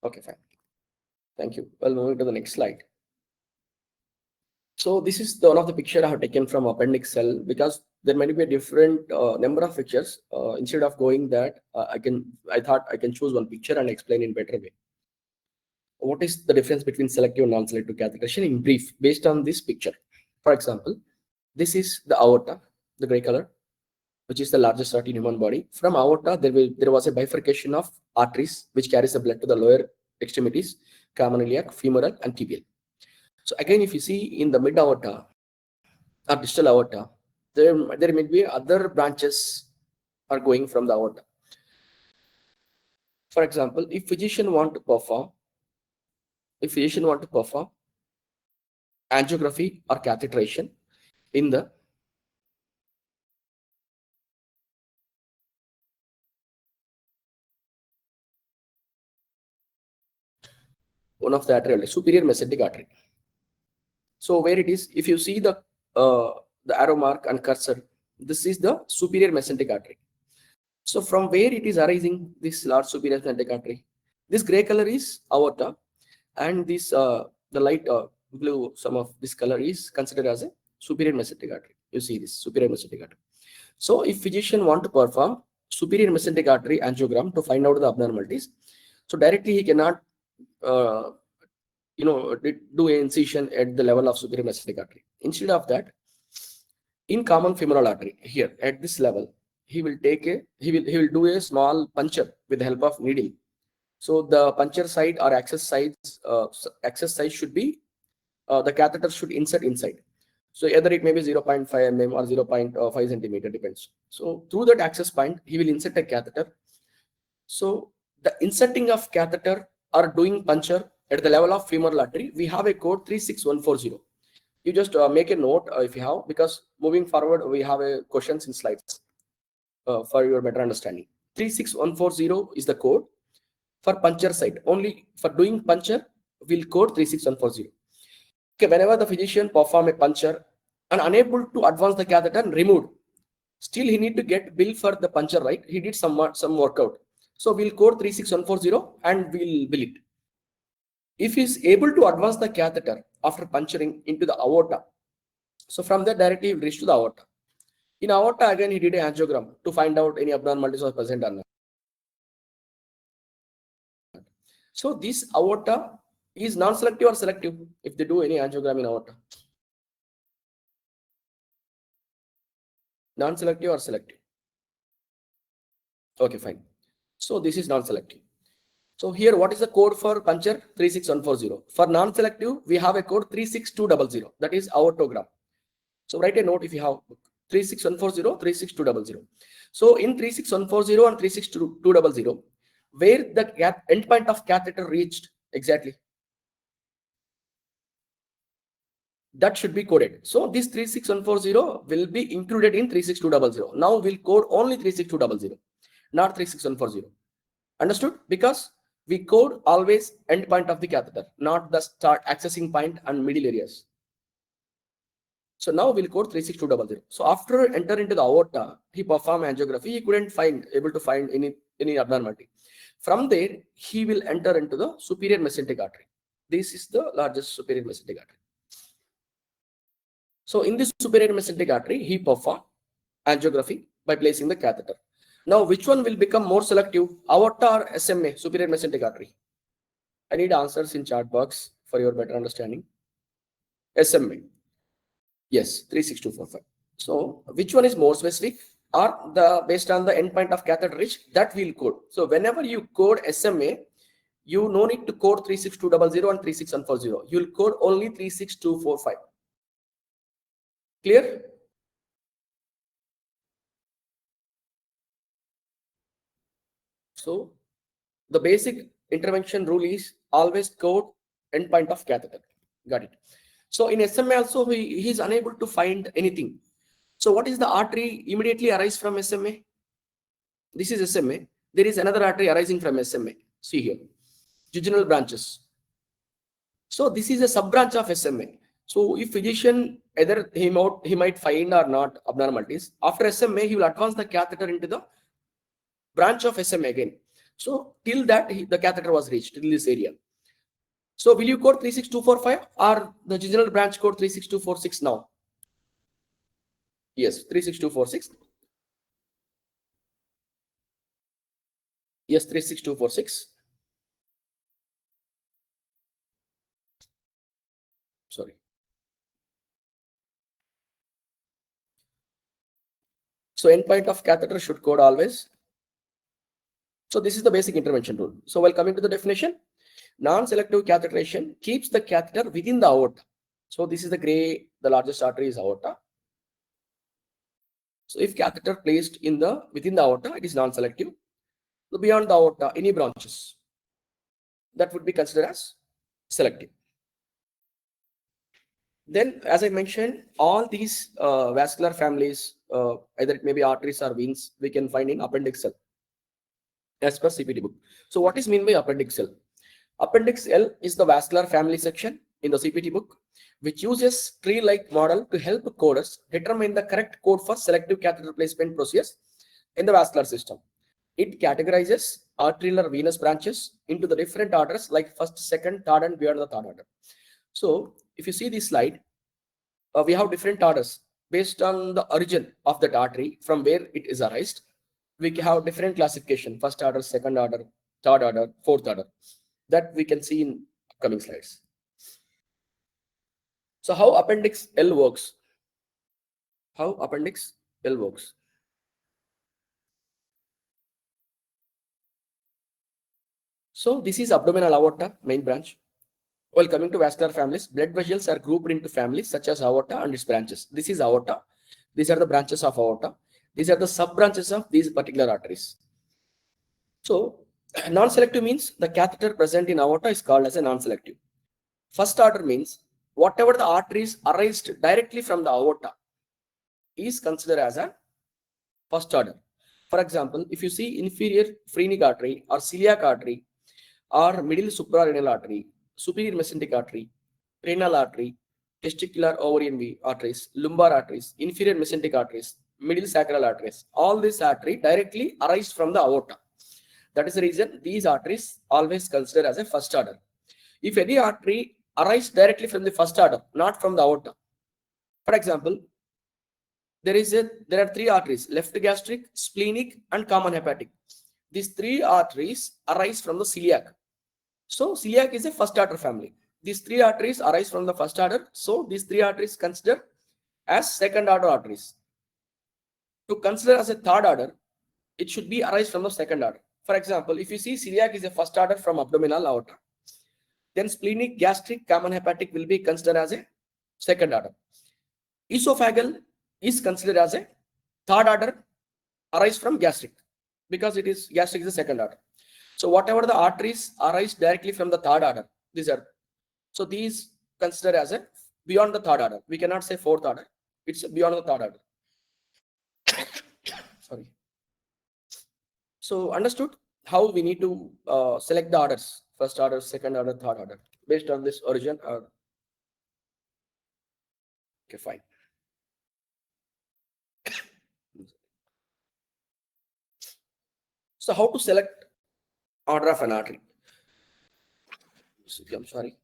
Okay, fine. Thank you. Well, moving to the next slide. So this is one of the picture I have taken from Appendix L, because there might be a different number of pictures. Instead of going that, I thought I can choose one picture and explain in better way. What is the difference between selective and non-selective catheterization in brief, based on this picture? For example, this is the aorta, the gray color, which is the largest artery in human body. From aorta, there was a bifurcation of arteries which carries the blood to the lower extremities, common iliac, femoral, and tibial. So again, if you see in the mid aorta or distal aorta, there may be other branches are going from the aorta. For example, if physician want to perform angiography or catheterization in the one of the arterial, superior mesenteric artery. So where it is, if you see the arrow mark and cursor, this is the superior mesenteric artery. So from where it is arising, this large superior mesenteric artery, this gray color is aorta, and this the light blue, some of this color is considered as a superior mesenteric artery. You see this superior mesenteric artery. So if physician want to perform superior mesenteric artery angiogram to find out the abnormalities, so directly he cannot do an incision at the level of superior mesenteric artery. Instead of that, in common femoral artery here at this level, he will do a small puncture with the help of needle. So the puncture site or access size should be the catheter should insert inside. So either it may be 0.5 mm or 0.5 centimeter, depends. So through that access point, he will insert a catheter. So the inserting of catheter or doing puncture at the level of femoral artery, we have a code 36140. You just make a note if you have, because moving forward we have a questions in slides for your better understanding. 36140 is the code for puncture site. Only for doing puncture, we'll code 36140. Okay, whenever the physician perform a puncture and unable to advance the catheter and removed, still he need to get bill for the puncture, right? He did some workout. So we'll code 36140 and we'll bill it. If he is able to advance the catheter after puncturing into the aorta, so from there directly he will reach to the aorta. In aorta, again he did an angiogram to find out any abnormalities are present or not. So this aorta is non-selective or selective if they do any angiogram in aorta? Non-selective or selective? Okay, fine. So this is non-selective. So here, what is the code for puncture? 36140. For non-selective, we have a code 36200. That is aortogram. So write a note if you have 36140, 36200. So in 36140 and 36200, where the endpoint of catheter reached exactly? that should be coded. So this 36140 will be included in 36200. Now we'll code only 36200, not 36140. Understood? Because we code always end point of the catheter, not the start accessing point and middle areas. So now we'll code 36200. So after enter into the aorta, he performed angiography. He couldn't able to find any abnormality. From there, he will enter into the superior mesenteric artery. This is the largest superior mesenteric artery. So in this superior mesenteric artery, he performed angiography by placing the catheter. Now, which one will become more selective, aorta or SMA, superior mesenteric artery? I need answers in chat box for your better understanding. SMA. Yes, 36245. So, which one is more specific? Or the based on the endpoint of catheter reach, that will code. So, whenever you code SMA, you no need to code 36200 and 36140. You will code only 36245. Clear? So, the basic intervention rule is always code endpoint of catheter. Got it. So in SMA also he is unable to find anything. So what is the artery immediately arise from SMA? This is SMA. There is another artery arising from SMA. See here, jejunal branches. So this is a sub branch of SMA. So if physician either he might find or not abnormalities, after SMA he will advance the catheter into the branch of SMA again. So till that the catheter was reached till this area. So will you code 36245 or the jejunal branch code 36246 now? Yes, 36246. Yes, 36246. Sorry. So endpoint of catheter should code always. So this is the basic intervention rule. So while coming to the definition, non-selective catheterization keeps the catheter within the aorta. So this is the gray, the largest artery is aorta. So if catheter placed within the aorta, it is non-selective. So beyond the aorta, any branches, that would be considered as selective. Then, as I mentioned, all these vascular families, either it may be arteries or veins, we can find in Appendix L as per CPT book. So what is mean by Appendix L? Appendix L is the vascular family section in the CPT book, which uses tree-like model to help coders determine the correct code for selective catheter placement procedures in the vascular system. It categorizes arterial or venous branches into the different orders like first, second, third, and beyond the third order. So if you see this slide, we have different orders based on the origin of that artery from where it is arised. We have different classification: first order, second order, third order, fourth order. That we can see in upcoming slides. So how Appendix L works? How Appendix L works? So this is abdominal aorta, main branch. While coming to vascular families, blood vessels are grouped into families such as aorta and its branches. This is aorta. These are the branches of aorta. These are the sub-branches of these particular arteries. So non-selective means the catheter present in aorta is called as a non-selective. First order means whatever the arteries arise directly from the aorta is considered as a first order. For example, if you see inferior phrenic artery or celiac artery or middle suprarenal artery, superior mesenteric artery, renal artery, testicular ovarian arteries, lumbar arteries, inferior mesenteric arteries, middle sacral arteries, all these arteries directly arise from the aorta. That is the reason these arteries always considered as a first order. If any artery arises directly from the first order, not from the aorta, for example, there are three arteries: left gastric, splenic, and common hepatic. These three arteries arise from the celiac. So celiac is a first order family. These three arteries arise from the first order. So these three arteries considered as second order arteries. To consider as a third order, it should be arise from the second order. For example, if you see celiac is a first order from abdominal aorta, then splenic, gastric, common hepatic will be considered as a second order. Esophageal is considered as a third order, arise from gastric, because gastric is the second order. So whatever the arteries arise directly from the third order, these considered as a beyond the third order. We cannot say fourth order. It's beyond the third order. Sorry. So understood how we need to select the orders: first order, second order, third order, based on this origin. Okay, fine. So how to select order of an artery? I'm sorry.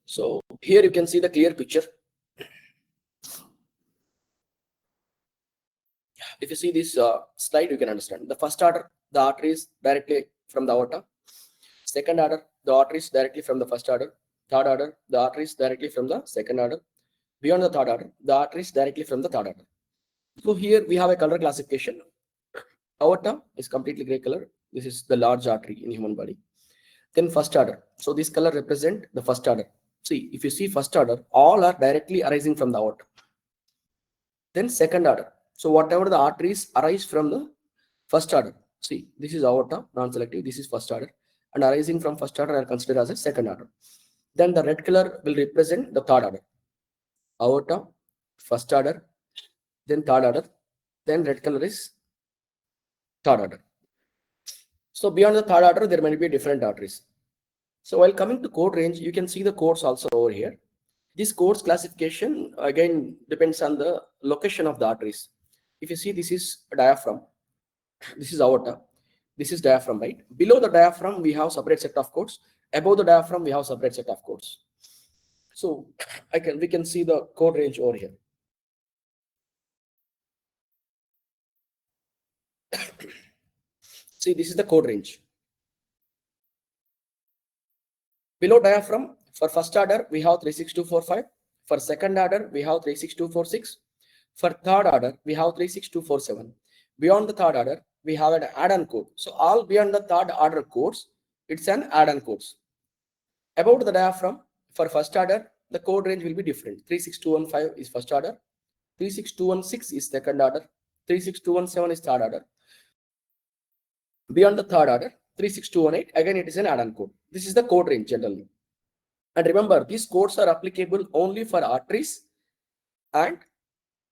So here you can see the clear picture. If you see this slide, you can understand. The first order, the artery is directly from the aorta. Second order, the artery is directly from the first order. Third order, the artery is directly from the second order. Beyond the third order, the artery is directly from the third order. So here we have a color classification. Aorta is completely gray color. This is the large artery in human body. Then first order. So this color represent the first order. See, if you see first order, all are directly arising from the aorta. Then second order. So whatever the arteries arise from the first order. See, this is aorta, non-selective. This is first order, and arising from first order are considered as a second order. Then the red color will represent the third order. Aorta, first order, then third order, then red color is third order. So beyond the third order, there might be different arteries. So while coming to code range, you can see the codes also over here. This codes classification again depends on the location of the arteries. If you see, this is a diaphragm, this is aorta, this is diaphragm, right? Below the diaphragm, we have separate set of codes. Above the diaphragm, we have separate set of codes. So we can see the code range over here. See, this is the code range. Below diaphragm, for first order, we have 36245. For second order, we have 36246. For third order, we have 36247. Beyond the third order, we have an add-on code. So all beyond the third order codes, it's an add-on codes. About the diaphragm, for first order, the code range will be different. 36215 is first order, 36216 is second order, 36217 is third order. Beyond the third order, 36218, again it is an add-on code. This is the code range generally. And remember, these codes are applicable only for arteries and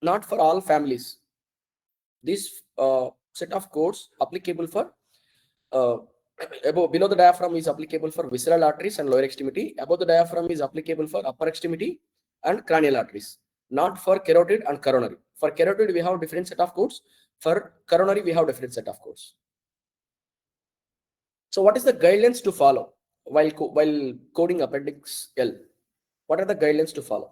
not for all families. This set of codes applicable for below the diaphragm is applicable for visceral arteries and lower extremity. Above the diaphragm is applicable for upper extremity and cranial arteries, not for carotid and coronary. For carotid, we have different set of codes. For coronary, we have different set of codes. So what is the guidelines to follow while coding Appendix L? What are the guidelines to follow?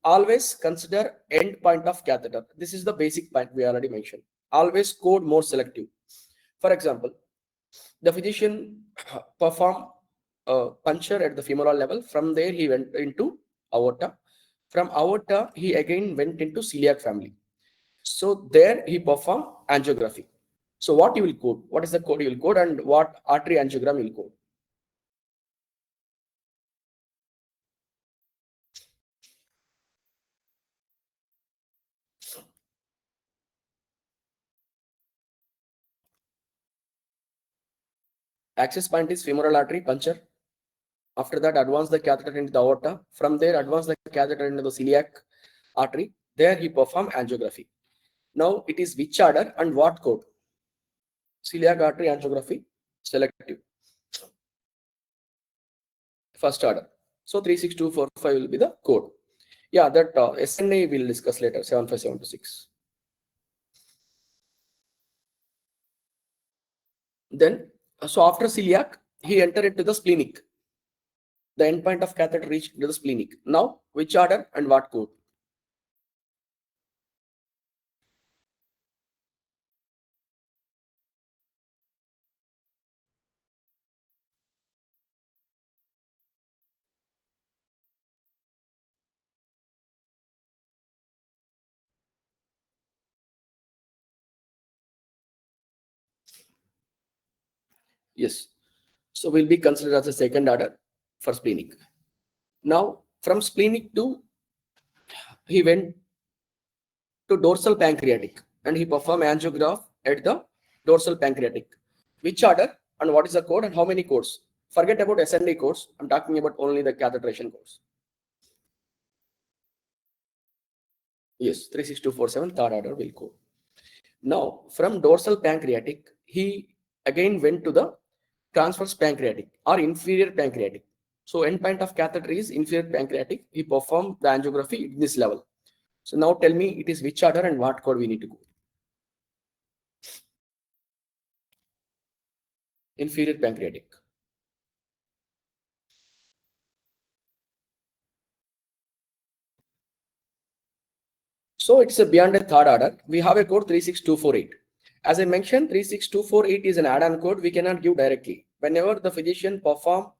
Always consider end point of catheter. This is the basic point we already mentioned. Always code more selective. For example, the physician performed a puncture at the femoral level. From there, he went into aorta. From aorta, he again went into celiac family. So there he performed angiography. So what you will code? What is the code you will code, and what artery angiogram you will code? Access point is femoral artery puncture. After that, advance the catheter into the aorta. From there, advance the catheter into the celiac artery. There he performed angiography. Now it is which order and what code? Celiac artery angiography, selective. First order. So 36245 will be the code. Yeah, that SNA we'll discuss later, 75726. Then, so after celiac, he entered into the splenic. The endpoint of catheter reached into the splenic. Now, which order and what code? Yes. So will be considered as a second order for splenic. Now, from splenic to, he went to dorsal pancreatic. and he performed angiograph at the dorsal pancreatic. Which order and what is the code and how many codes? Forget about SND codes. I'm talking about only the catheterization codes. Yes, 36247 third order will go. Now, from dorsal pancreatic, he again went to the transverse pancreatic or inferior pancreatic. So endpoint of catheter is inferior pancreatic. He performed the angiography at this level. So now tell me it is which order and what code we need to go. Inferior pancreatic. So it's a beyond a third order. We have a code 36248. As I mentioned, 36248 is an add-on code we cannot give directly. Whenever the physician perform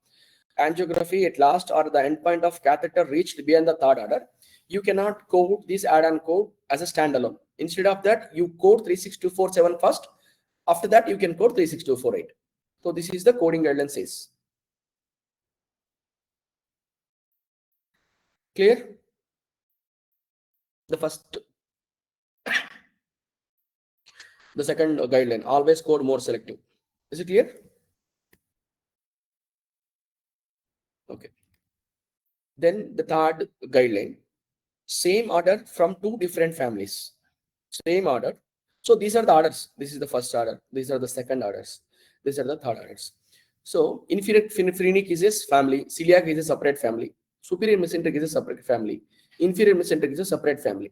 angiography at last or the endpoint of catheter reached beyond the third order, you cannot code this add-on code as a standalone. Instead of that, you code 36247 first. After that, you can code 36248. So this is the coding guideline says. Clear? The first, the second guideline, always code more selective. Is it clear? Okay. Then the third guideline, same order from two different families. Same order. So these are the orders. This is the first order. These are the second orders. These are the third orders. So inferior phrenic is a family. Celiac is a separate family. Superior mesenteric is a separate family. Inferior mesenteric is a separate family.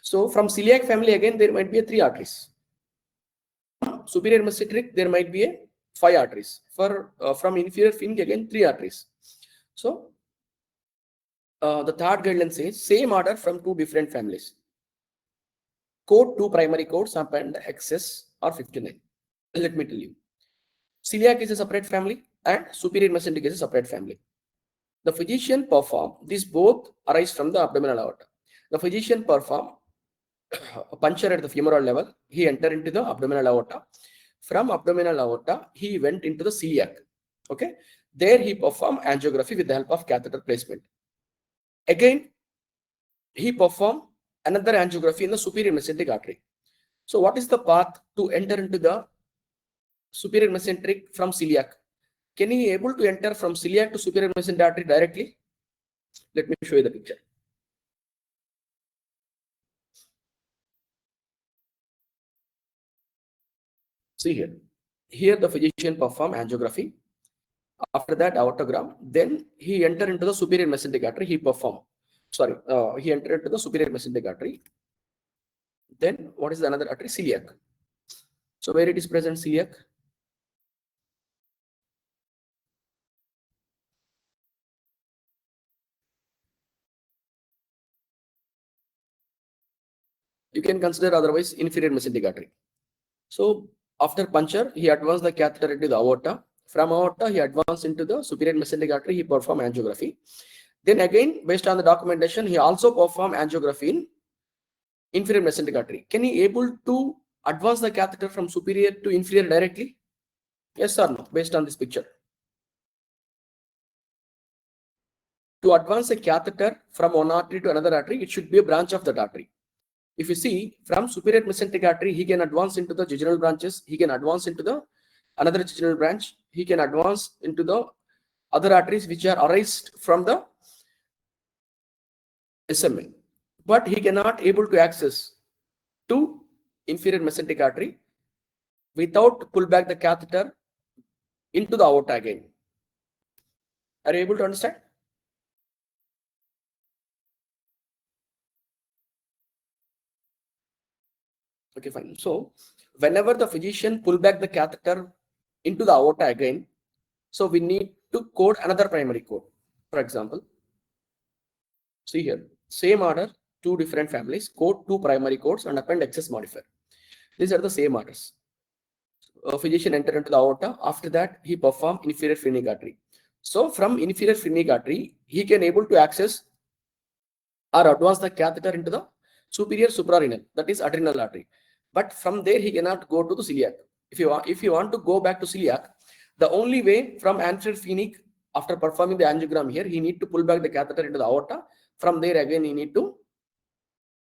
So from celiac family again there might be a 3 arteries. Superior mesenteric there might be a 5 arteries. For from inferior phrenic again 3 arteries. So the third guideline says same order from two different families. Code two primary codes append XS or 59. Let me tell you. Celiac is a separate family and superior mesenteric is a separate family. The physician perform, these both arise from the abdominal aorta. The physician perform a puncture at the femoral level. He entered into the abdominal aorta. From abdominal aorta, he went into the celiac. Okay. There he performed angiography with the help of catheter placement. Again, he performed another angiography in the superior mesenteric artery. So what is the path to enter into the superior mesenteric from celiac? Can he able to enter from celiac to superior mesenteric artery directly? Let me show you the picture. See here. Here the physician perform angiography. After that aortogram, then he enter into the superior mesenteric artery. He perform. Sorry, he entered into the superior mesenteric artery. Then what is the another artery? Celiac. So where it is present celiac? You can consider otherwise inferior mesenteric artery. So after puncture, he advanced the catheter into the aorta. From aorta, he advanced into the superior mesenteric artery. He performed angiography. Then again, based on the documentation, he also performed angiography in inferior mesenteric artery. Can he able to advance the catheter from superior to inferior directly? Yes or no? Based on this picture. To advance a catheter from one artery to another artery, it should be a branch of that artery. If you see from superior mesenteric artery, he can advance into the jejunal branches. He can advance into the another jejunal branch. He can advance into the other arteries which are arised from the SMA. But he cannot able to access to inferior mesenteric artery without pull back the catheter into the aorta again. Are you able to understand? Okay, fine. So whenever the physician pull back the catheter into the aorta again, so we need to code another primary code. For example, see here, same order, two different families, code two primary codes and append XS modifier. These are the same orders. A physician enter into the aorta. After that, he perform inferior phrenic artery. So from inferior phrenic artery, he can able to access or advance the catheter into the superior suprarenal, that is adrenal artery. But from there, he cannot go to the celiac. If you want to go back to celiac, the only way from anterior phrenic, after performing the angiogram here, he need to pull back the catheter into the aorta. From there again, he need to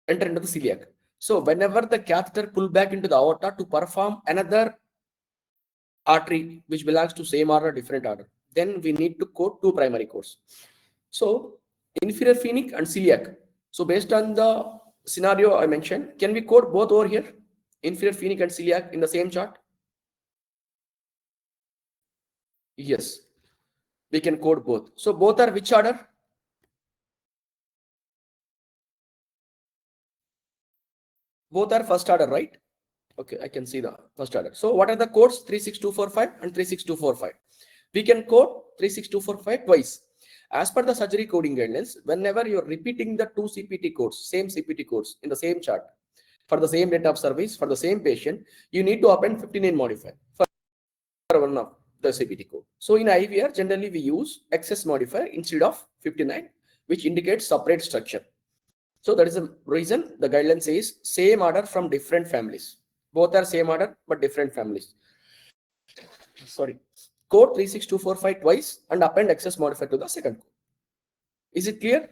enter into the celiac. So whenever the catheter pull back into the aorta to perform another artery which belongs to same order, different order, then we need to code two primary codes. So inferior phoenic and celiac. So based on the scenario I mentioned, can we code both over here? Inferior phoenic and celiac in the same chart? Yes, we can code both. So both are which order? Both are first order, right? Okay, I can see the first order. So what are the codes? 36245 and 36245. We can code 36245 twice. As per the surgery coding guidelines, whenever you're repeating the two CPT codes, same CPT codes in the same chart, for the same date of service, for the same patient, you need to append 59 modifier for one of the CPT code. So in IVR, generally we use excess modifier instead of 59, which indicates separate structure. So that is the reason the guideline says same order from different families. Both are same order but different families. Sorry. Code 36245 twice and append excess modifier to the second code. Is it clear?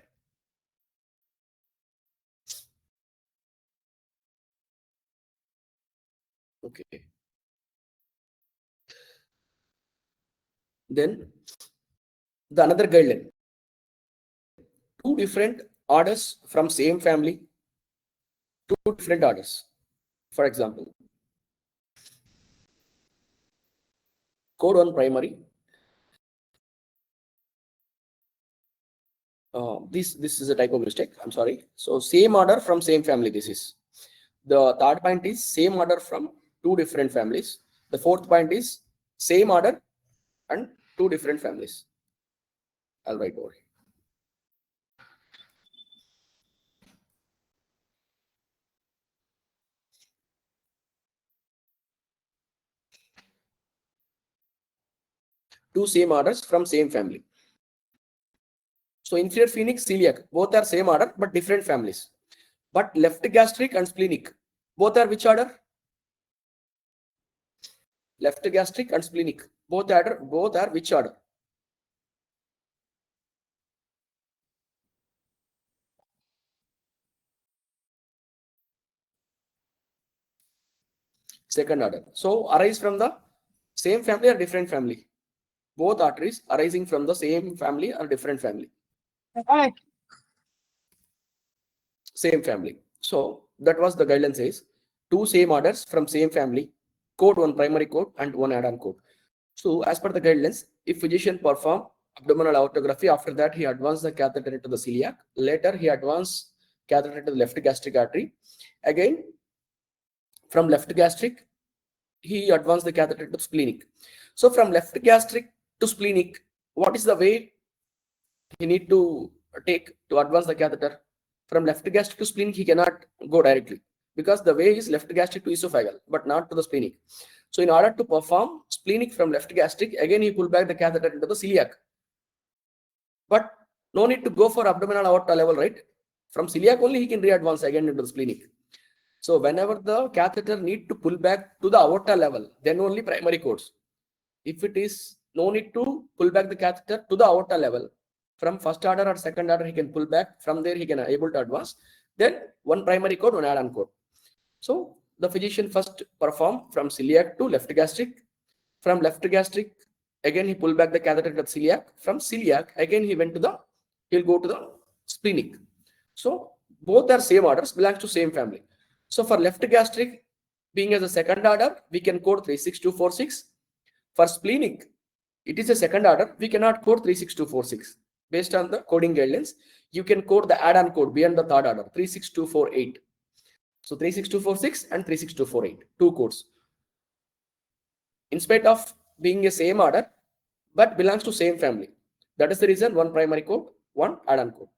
Okay. Then the another guideline. Two different orders from same family, two different orders. For example, code 1 primary. This is a typo mistake. I'm sorry. So same order from same family. This is the third point is same order from two different families. The fourth point is same order and two different families. I'll write over here. Two same orders from same family. So inferior phoenic, celiac, both are same order but different families. But left gastric and splenic, both are which order? Left gastric and splenic, both are which order? Second order. So arise from the same family or different family? Both arteries arising from the same family or different family? Same family. So that was the guideline says two same orders from same family, code one primary code and one add-on code. So as per the guidelines, if physician perform abdominal aortography, after that he advanced the catheter into the celiac, later he advanced catheter to the left gastric artery, again from left gastric he advanced the catheter to splenic. So from left gastric to splenic, what is the way he need to take to advance the catheter? From left gastric to splenic, he cannot go directly because the way is left gastric to esophageal, but not to the splenic. So in order to perform splenic from left gastric, again he pull back the catheter into the celiac. But no need to go for abdominal aorta level, right? From celiac only he can re-advance again into the splenic. So whenever the catheter need to pull back to the aorta level, then only primary codes. If it is no need to pull back the catheter to the aorta level, from first order or second order he can pull back, from there he can able to advance, then one primary code, one add-on code. So the physician first perform from celiac to left gastric, from left gastric again he pull back the catheter to the celiac, from celiac again he'll go to the splenic. So both are same orders, belongs to same family. So for left gastric being as a second order, we can code 36246. For splenic, it is a second order, we cannot code 36246. Based on the coding guidelines, you can code the add-on code beyond the third order, 36248. So 36246 and 36248, two codes. In spite of being a same order, but belongs to same family. That is the reason one primary code, one add-on code.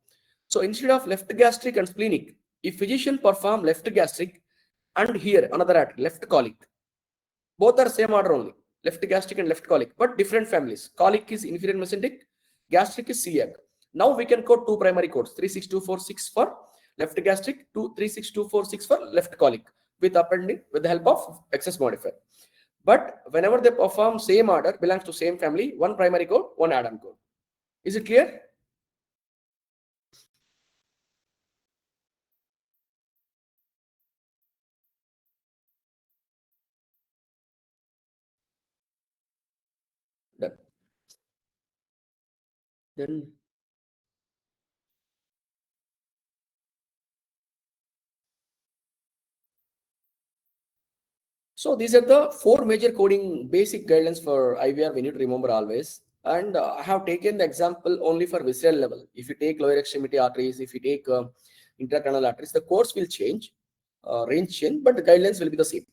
So instead of left gastric and splenic, if physician perform left gastric and here another artery, left colic, both are same order only, left gastric and left colic, but different families. Colic is inferior mesenteric, gastric is celiac. Now we can code two primary codes, 36246 for left gastric, 36246 for left colic, with appending with the help of excess modifier. But whenever they perform same order, belongs to same family, one primary code, one add-on code. Is it clear? Then so these are the four major coding basic guidelines for IVR we need to remember always. And I have taken the example only for visceral level. If you take lower extremity arteries, if you take intracranial arteries, the codes will change, range change, but the guidelines will be the same.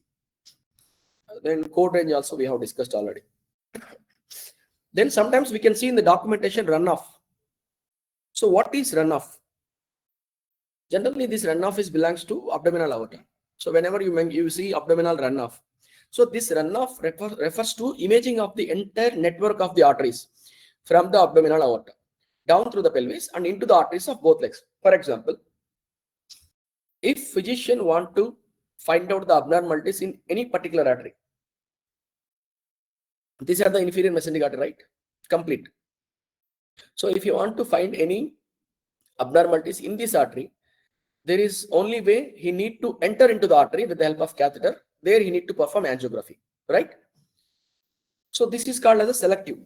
Then code range also we have discussed already. Then sometimes we can see in the documentation runoff. So what is runoff? Generally, this runoff is belongs to abdominal aorta. So whenever you see abdominal runoff, so this runoff refers to imaging of the entire network of the arteries from the abdominal aorta down through the pelvis and into the arteries of both legs. For example, if physician want to find out the abnormalities in any particular artery, these are the inferior mesenteric artery, right? Complete. So if you want to find any abnormalities in this artery, there is only way he need to enter into the artery with the help of catheter. There he need to perform angiography, right? So this is called as a selective.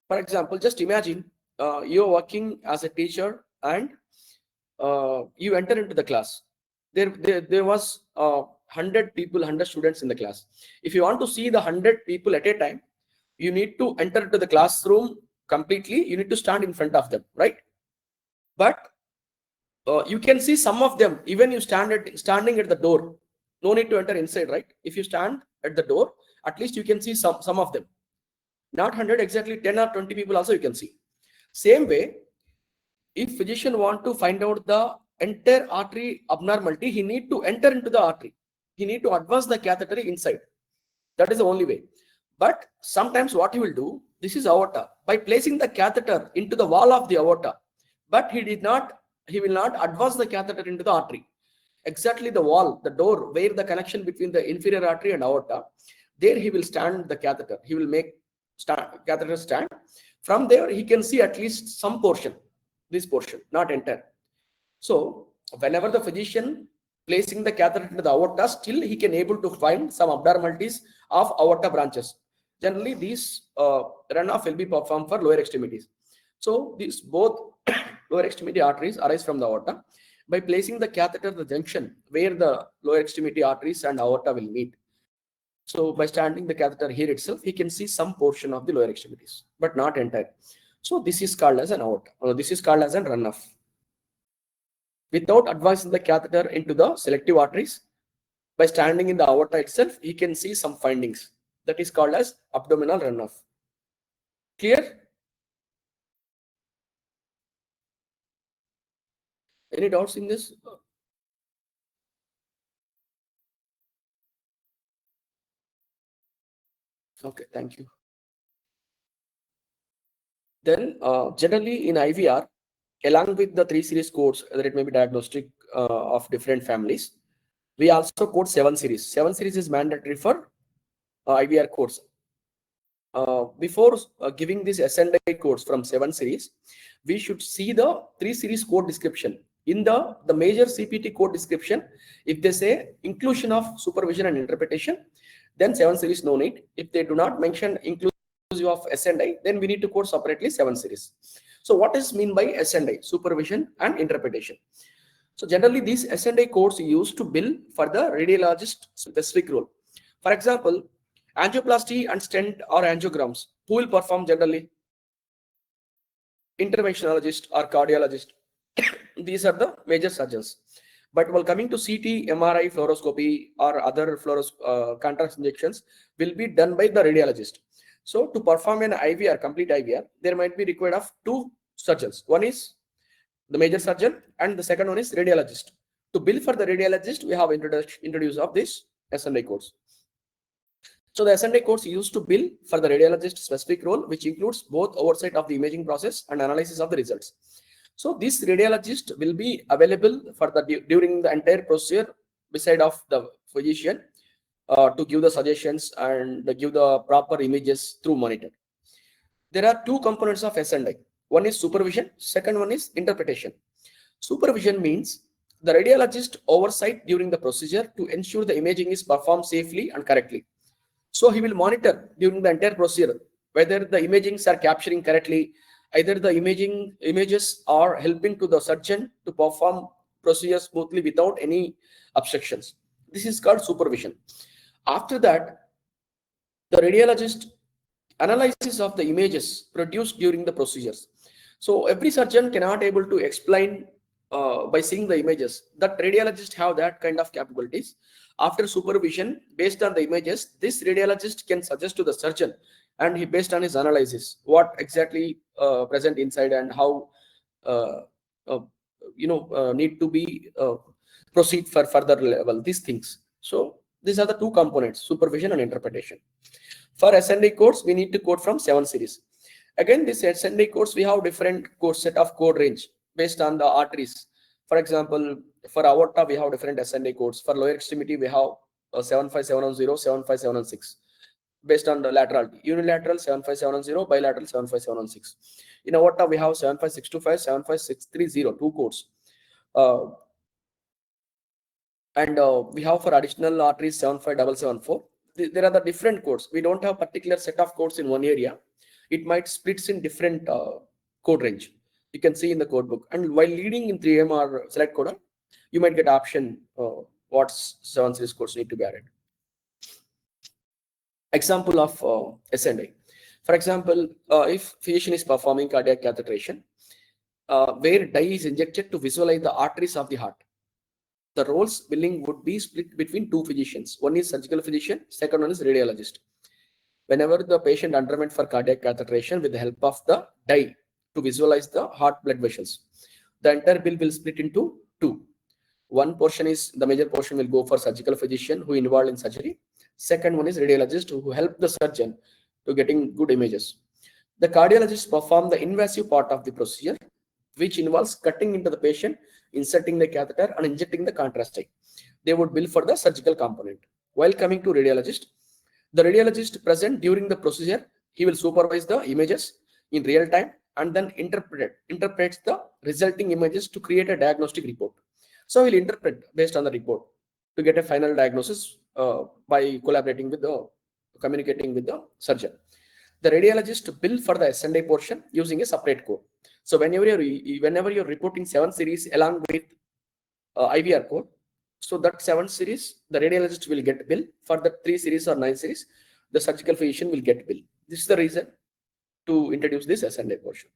For example, just imagine you're working as a teacher and you enter into the class. There was 100 people, 100 students in the class. If you want to see the 100 people at a time, you need to enter into the classroom completely. You need to stand in front of them, right? But you can see some of them even you standing at the door. No need to enter inside, right? If you stand at the door, at least you can see some of them. Not 100 exactly, 10 or 20 people also you can see. Same way, if physician want to find out the entire artery abnormality, he need to enter into the artery. He need to advance the catheter inside. That is the only way. But sometimes what he will do, this is aorta. By placing the catheter into the wall of the aorta, but he will not advance the catheter into the artery. Exactly the wall, the door, where the connection between the inferior artery and aorta, there he will stand the catheter. He will make catheter stand. From there, he can see at least some portion, this portion, not entire. So whenever the physician placing the catheter into the aorta, still he can able to find some abnormalities of aorta branches. Generally, these runoff will be performed for lower extremities. So these both lower extremity arteries arise from the aorta. By placing the catheter at the junction where the lower extremity arteries and aorta will meet. So by standing the catheter here itself, he can see some portion of the lower extremities, but not entire. So this is called as an aorta. This is called as a runoff. Without advancing the catheter into the selective arteries, by standing in the aorta itself, he can see some findings. That is called as abdominal runoff. Clear? Any doubts in this? Okay, thank you. Then generally in IVR, along with the 3 series codes, whether it may be diagnostic of different families, we also code 7 series. 7 series is mandatory for IVR codes. Before giving this SNI codes from 7 series, we should see the 3 series code description. In the major CPT code description, if they say inclusion of supervision and interpretation, then 7 series no need. If they do not mention inclusive of SNI, then we need to code separately 7 series. So what is mean by SNI, supervision and interpretation? So generally these SNI codes are used to bill for the radiologist specific role. For example, angioplasty and stent or angiograms, who will perform generally? Interventionalist or cardiologist. These are the major surgeons. But while coming to CT, MRI, fluoroscopy or other contrast injections will be done by the radiologist. So to perform an IVR, complete IVR, there might be required of 2 surgeons. One is the major surgeon and the second one is radiologist. To bill for the radiologist, we have introduced of this SNI codes. So the SNI codes used to bill for the radiologist specific role, which includes both oversight of the imaging process and analysis of the results. So this radiologist will be available for during the entire procedure beside of the physician to give the suggestions and give the proper images through monitor. There are 2 components of SNI. One is supervision, second one is interpretation. Supervision means the radiologist oversight during the procedure to ensure the imaging is performed safely and correctly. So he will monitor during the entire procedure whether the imagings are capturing correctly Either the images are helping to the surgeon to perform procedures smoothly without any obstructions. This is called supervision. After that, the radiologist analysis of the images produced during the procedures. So every surgeon cannot able to explain by seeing the images. That radiologist have that kind of capabilities. After supervision, based on the images, this radiologist can suggest to the surgeon, and he based on his analysis what exactly present inside and how uh, uh, need to be proceed for further level. These things. So these are the two components: supervision and interpretation. For SND codes, we need to code from 7 series. Again, this SND codes, we have different code set of code range based on the arteries. For example, for aorta, we have different SND codes. For lower extremity, we have 75710, 75716 based on the laterality. Unilateral 75710, bilateral 75716. In aorta, we have 75625, 75630, two codes. And we have for additional arteries 75774. There are the different codes. We don't have particular set of codes in one area. It might splits in different code range. You can see in the code book. And while leading in 3M or select coder, you might get option what 7 series codes need to be added. Example of SNA. For example, if physician is performing cardiac catheterization, where dye is injected to visualize the arteries of the heart, the roles billing would be split between two physicians. One is surgical physician, second one is radiologist. Whenever the patient underwent for cardiac catheterization with the help of the dye to visualize the heart blood vessels, the entire bill will split into two. One portion is the major portion will go for surgical physician who involved in surgery. Second one is radiologist who help the surgeon to getting good images. The cardiologist perform the invasive part of the procedure, which involves cutting into the patient, inserting the catheter and injecting the contrast dye. They would bill for the surgical component. While coming to radiologist, the radiologist present during the procedure, he will supervise the images in real time and then interprets the resulting images to create a diagnostic report. So he'll interpret based on the report to get a final diagnosis by collaborating with the communicating with the surgeon. The radiologist bill for the SNA portion using a separate code. So whenever you're reporting 7 series along with IVR code, so that 7 series, the radiologist will get bill. For the 3 series or 9 series, the surgical physician will get bill. This is the reason to introduce this SNA portion.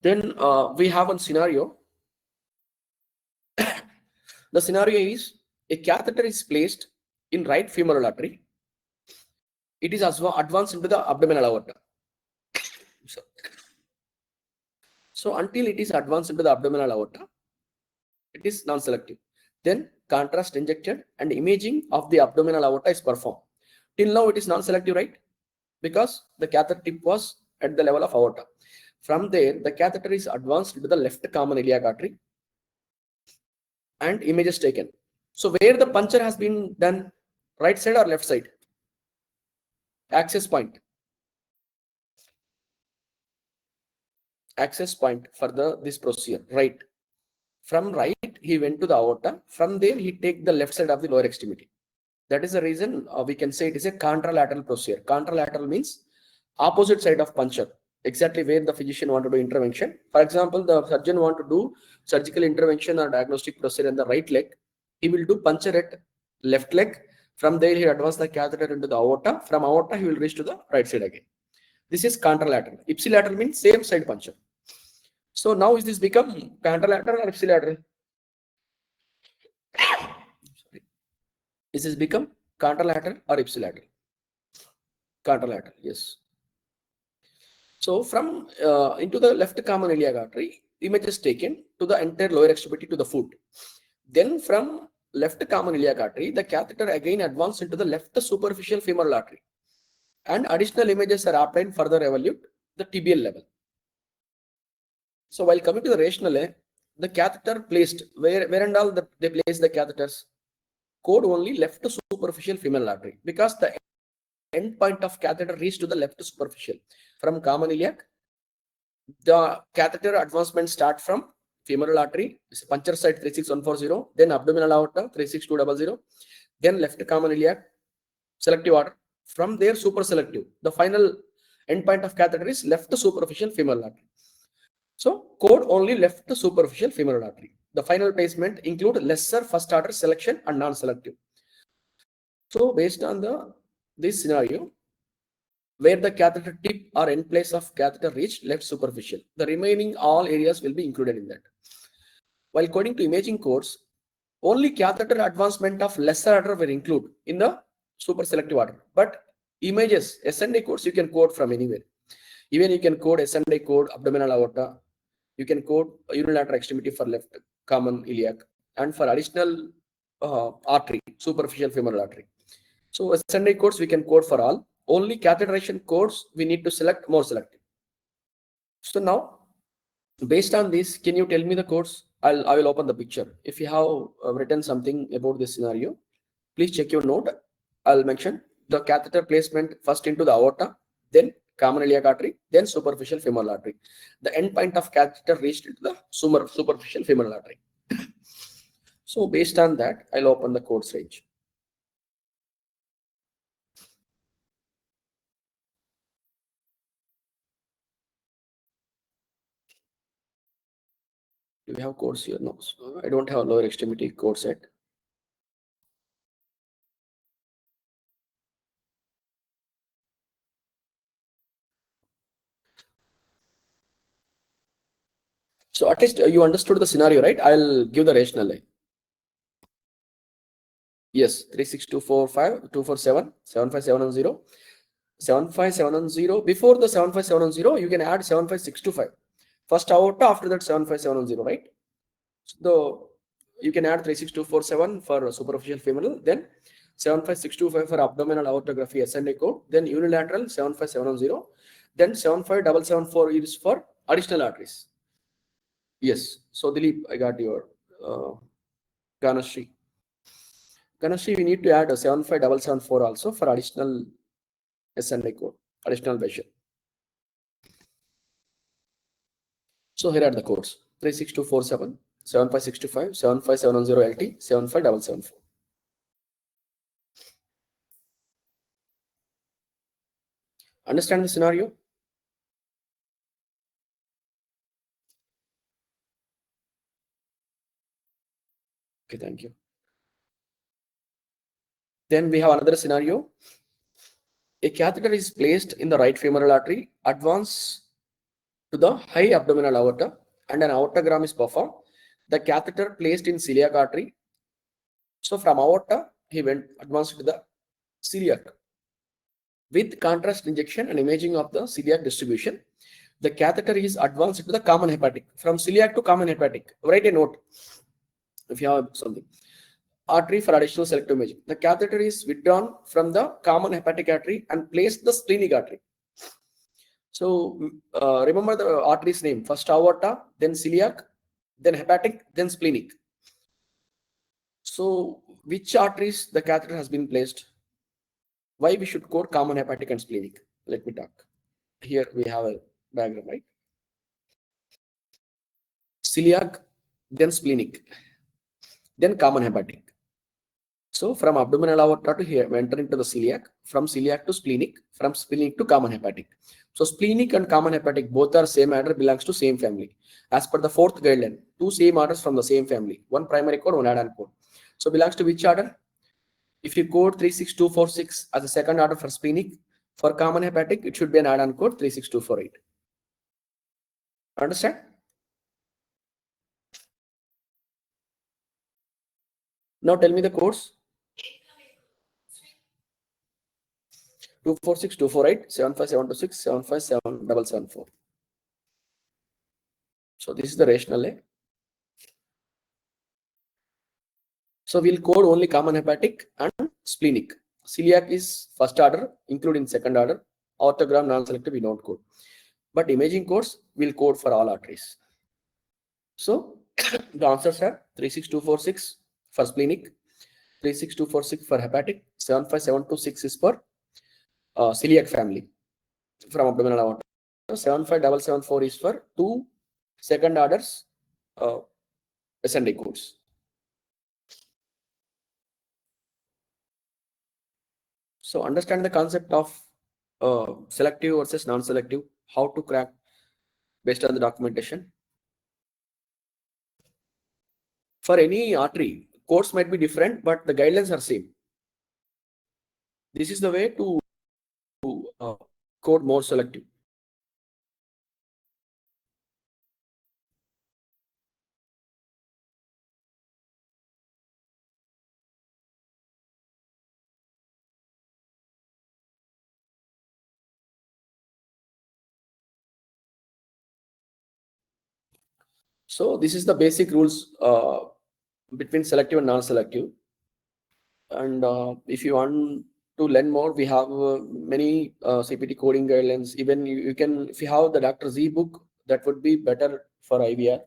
Then we have one scenario. The scenario is a catheter is placed in right femoral artery. It is also advanced into the abdominal aorta. So until it is advanced into the abdominal aorta, it is non-selective. Then contrast injected and imaging of the abdominal aorta is performed. Till now it is non-selective, right? Because the catheter tip was at the level of aorta. From there, the catheter is advanced to the left common iliac artery and image is taken. So where the puncture has been done, right side or left side? Access point. Access point for this procedure, right. From right, he went to the aorta. From there, he take the left side of the lower extremity. That is the reason we can say it is a contralateral procedure. Contralateral means opposite side of puncture, exactly where the physician want to do intervention. For example, the surgeon want to do surgical intervention or diagnostic procedure in the right leg. He will do puncture at left leg. From there, he advance the catheter into the aorta. From aorta, he will reach to the right side again. This is contralateral. Ipsilateral means same side puncture. So now is this become contralateral or ipsilateral? Is this become contralateral or ipsilateral? Contralateral, yes. So from into the left common iliac artery, image is taken to the entire lower extremity to the foot. Then from left common iliac artery, the catheter again advanced into the left superficial femoral artery. And additional images are obtained further evaluate the tibial level. So while coming to the rationale, the catheter placed, where and all they place the catheters? Code only left superficial femoral artery, because the end point of catheter reached to the left superficial. From common iliac, the catheter advancement start from femoral artery, puncture site 36140, then abdominal aorta 36200, then left common iliac, selective order. From there, super selective. The final Endpoint of catheter is left superficial femoral artery. So code only left superficial femoral artery. The final placement include lesser first order selection and non-selective. So based on this scenario, where the catheter tip or end place of catheter reached left superficial, the remaining all areas will be included in that. While coding to imaging codes, only catheter advancement of lesser order will include in the super selective order. But images, SNA codes you can code from anywhere. Even you can code SNA code abdominal aorta. You can code unilateral extremity for left common iliac, and for additional artery, superficial femoral artery. So SNA codes we can code for all. Only catheterization codes we need to select more selective. So now, based on this, can you tell me the codes? I will open the picture. If you have written something about this scenario, please check your note. I'll mention the catheter placement first into the aorta, then common iliac artery, then superficial femoral artery. The end point of catheter reached into the superficial femoral artery. So based on that, I'll open the codes range. Do we have codes here? No, so I don't have lower extremity code set. So at least you understood the scenario, right? I'll give the rationale. Yes, 36245 247 75710 75710. Before the 75710, you can add 75625. First aorta, after that 75710, right? So you can add 36247 for superficial femoral, then 75625 for abdominal aortography SNA code, then unilateral 75710, then 75774 is for additional arteries. Yes. So Dilip, I got your Ganashri. Ganashri, we need to add a 75774 also for additional SNA code, additional Basha. So here are the codes: 36247, 75625, 75710 LT, 75774. Understand the scenario? Okay, thank you. Then we have another scenario. A catheter is placed in the right femoral artery, advance to the high abdominal aorta, and an aortogram is performed. The catheter placed in celiac artery. So from aorta, he went advanced to the celiac. With contrast injection and imaging of the celiac distribution, the catheter is advanced to the common hepatic. From celiac to common hepatic. Write a note if you have something. Artery for additional selective imaging. The catheter is withdrawn from the common hepatic artery and placed the splenic artery. So remember the artery's name. First aorta, then celiac, then hepatic, then splenic. So which arteries the catheter has been placed? Why we should code common hepatic and splenic? Let me talk. Here we have a diagram, right? Celiac, then splenic, then common hepatic. So from abdominal aorta to here, we enter into the celiac, from celiac to splenic, from splenic to common hepatic. So splenic and common hepatic both are same order, belongs to same family. As per the fourth guideline, two same orders from the same family, one primary code, one add-on code. So belongs to which order? If you code 36246 as a second order for splenic, for common hepatic, it should be an add-on code 36248. Understand? Now tell me the codes. 246, 248, 75726, 75774. So this is the rationale. So we'll code only common hepatic and splenic. Celiac is first order, including second order. Orthogram non-selective we don't code. But imaging codes will code for all arteries. So the answers are 36246 for splenic, 36246 for hepatic, 75726 is for celiac family from abdominal aorta. 75774 is for two second orders SND codes. So understand the concept of selective versus non-selective, how to crack based on the documentation. For any artery, codes might be different, but the guidelines are same. This is the way to uh, code more selective. So this is the basic rules between selective and non-selective. And if you want to learn more, we have many CPT coding guidelines. Even you can, if you have the Dr. Z book, that would be better for IVR.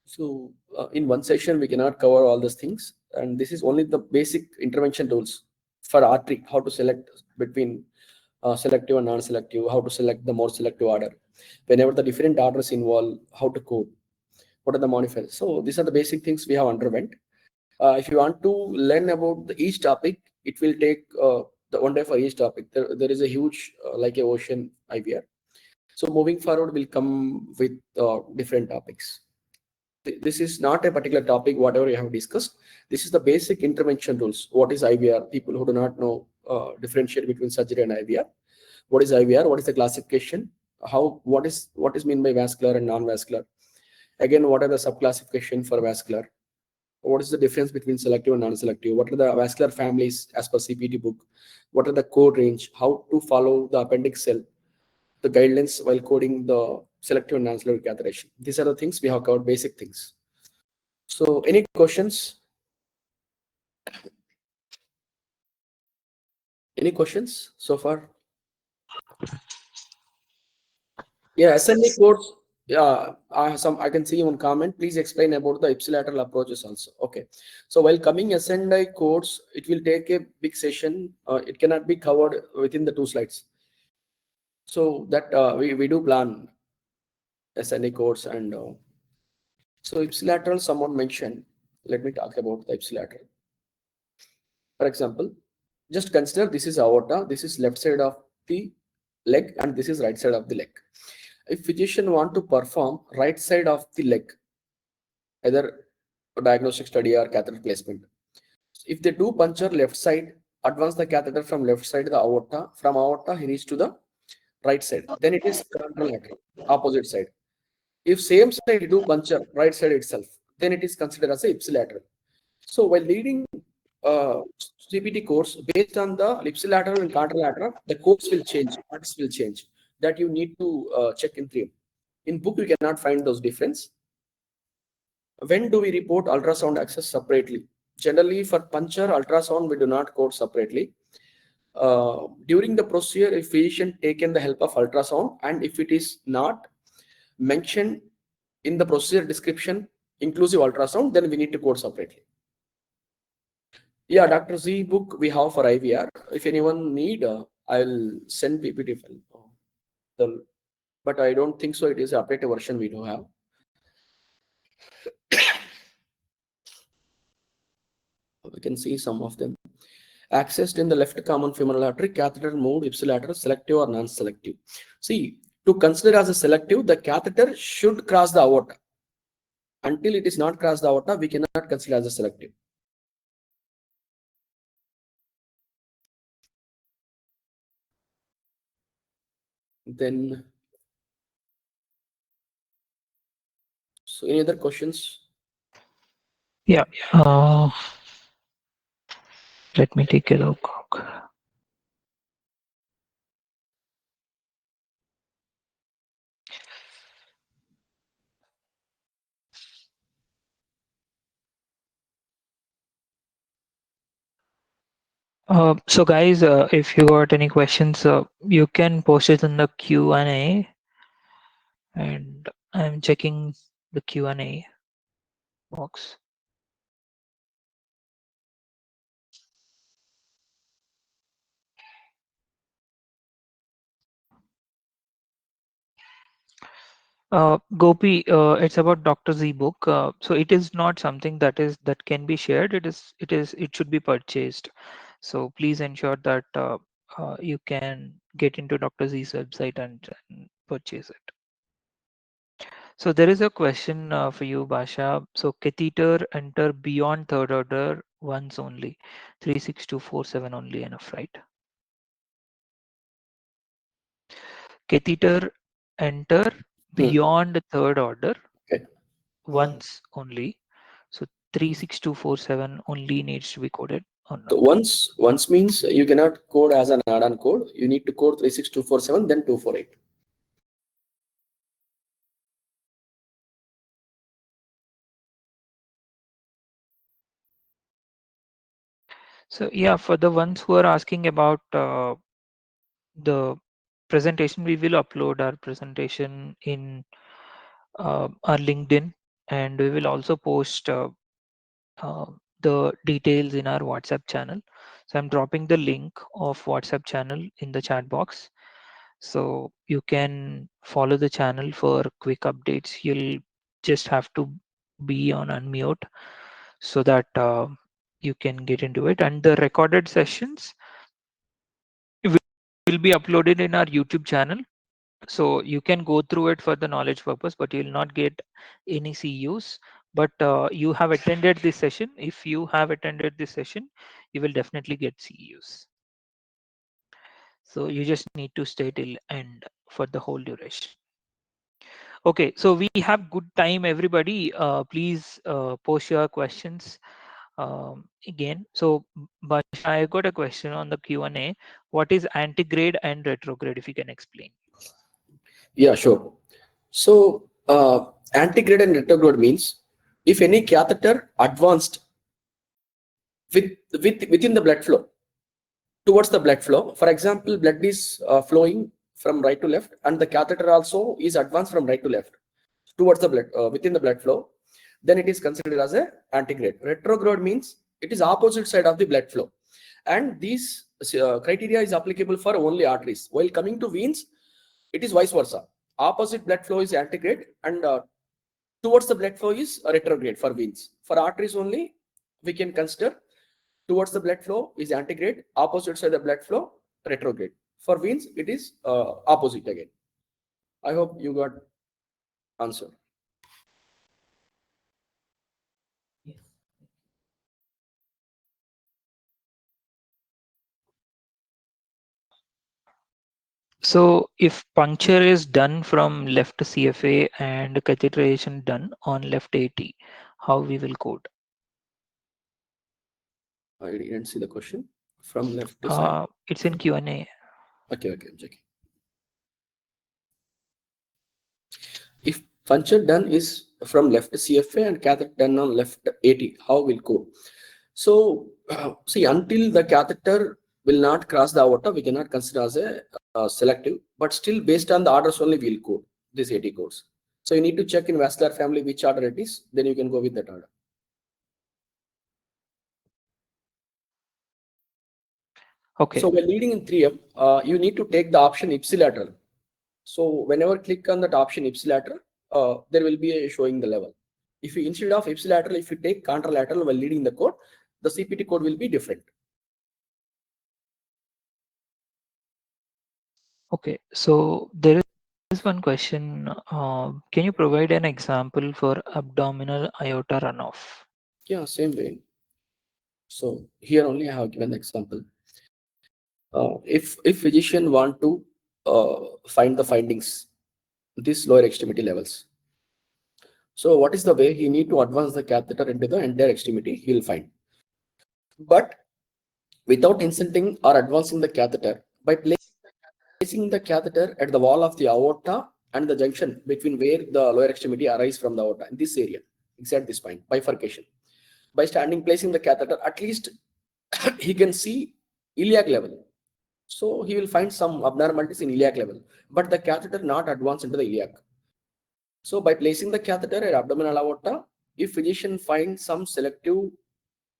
So in one session, we cannot cover all these things. And this is only the basic intervention tools for artery, how to select between selective and non-selective, how to select the more selective order. Whenever the different orders involve, how to code, what are the modifiers. So these are the basic things we have underwent. If you want to learn about each topic, it will take the 1 day for each topic. There is a huge, like a ocean IVR. So moving forward, we'll come with different topics. This is not a particular topic, whatever you have discussed. This is the basic intervention rules. What is IVR? People who do not know differentiate between surgery and IVR. What is IVR? What is the classification? What is mean by vascular and non-vascular? Again, what are the subclassification for vascular? What is the difference between selective and non-selective? What are the vascular families as per CPT book? What are the code range? How to follow the Appendix L, the guidelines while coding the selective and non-selective catheterization? These are the things we have covered, basic things. So any questions? Any questions so far? Yeah, SNA codes. Yeah, I can see one comment. Please explain about the ipsilateral approaches also. Okay. So while coming SNI codes, it will take a big session. It cannot be covered within the 2 slides. So that we do plan SNA codes and so ipsilateral. Someone mentioned. Let me talk about the ipsilateral. For example, just consider this is aorta. This is left side of the leg, and this is right side of the leg. If physician want to perform right side of the leg, either a diagnostic study or catheter placement, if they do puncture left side, advance the catheter from left side to the aorta, from aorta he reach to the right side, then it is contralateral, opposite side. If same side you do puncture right side itself, then it is considered as a ipsilateral. So while leading CPT course based on the ipsilateral and contralateral, the course will change, parts will change. That you need to check in 3M. In book, you cannot find those difference. When do we report ultrasound access separately? Generally, for puncture, ultrasound, we do not code separately. During the procedure, if physician taken the help of ultrasound, and if it is not mentioned in the procedure description, inclusive ultrasound, then we need to code separately. Yeah, Dr. Z book we have for IVR. If anyone need, I'll send PPT file. But I don't think so. It is an updated version we do have. We can see some of them. Accessed in the left common femoral artery, catheter moved ipsilateral, selective or non-selective. See, to consider as a selective, the catheter should cross the aorta. Until it is not crossed the aorta, we cannot consider as a selective. Then, so any other questions? Yeah. Let me take a look. So guys, if you got any questions, you can post it in the Q&A, and I'm checking the Q&A box. Gopi, it's about Dr. Z book. So it is not something that can be shared. It should be purchased. So please ensure that you can get into Dr. Z's website and purchase it. So there is a question for you, Basha. So catheter enter beyond third order once only, 36247 only enough, right? Catheter enter Hmm. beyond third order Okay. once only. So 36247 only needs to be coded or So not. once means you cannot code as an add-on code. You need to code 36247, then 248. So yeah, for the ones who are asking about the presentation, we will upload our presentation in our LinkedIn, and we will also post uh, the details in our WhatsApp channel. So I'm dropping the link of WhatsApp channel in the chat box. So you can follow the channel for quick updates. You'll just have to be on unmute so that you can get into it. And the recorded sessions will be uploaded in our YouTube channel. So you can go through it for the knowledge purpose, but you'll not get any CEUs. But you have attended this session. If you have attended this session, you will definitely get CEUs. So you just need to stay till end for the whole duration. Okay, so we have good time, everybody. Please post your questions again. So, but I got a question on the Q&A. What is antegrade and retrograde? If you can explain. Yeah, sure. So antegrade and retrograde means if any catheter advanced within the blood flow towards the blood flow. For example, blood is flowing from right to left, and the catheter also is advanced from right to left towards the blood within the blood flow. Then it is considered as a antegrade. Retrograde means it is opposite side of the blood flow, and these criteria is applicable for only arteries. While coming to veins, it is vice versa. Opposite blood flow is antegrade, and towards the blood flow is retrograde for veins. For arteries only, we can consider towards the blood flow is antegrade, opposite side the blood flow retrograde. For veins, it is opposite again. I hope you got answer. So if puncture is done from left CFA and catheterization done on left AT, how we will code? I didn't see the question. From left side. It's in Q&A. Okay, I'm checking. If puncture done is from left CFA and catheter done on left AT, how will code? So see, until the catheter will not cross the aorta, we cannot consider as a selective, but still based on the orders only we'll code this AT codes. So you need to check in vascular family which order it is, then you can go with that order. Okay. So when leading in 3M, you need to take the option ipsilateral. So whenever click on that option ipsilateral, there will be a showing the level. If you instead of ipsilateral, if you take contralateral while leading the code, the CPT code will be different. Okay. So there is one question. Can you provide an example for abdominal aorta runoff? Yeah, same way. So here only I have given the example. If physician want to find the findings, these lower extremity levels. So what is the way he need to advance the catheter into the entire extremity? He will find, but without inserting or advancing the catheter by placing the catheter at the wall of the aorta and the junction between where the lower extremity arises from the aorta in this area, exact this point bifurcation. By standing placing the catheter, at least he can see iliac level. So he will find some abnormalities in iliac level, but the catheter not advance into the iliac. So by placing the catheter at abdominal aorta, if physician finds some selective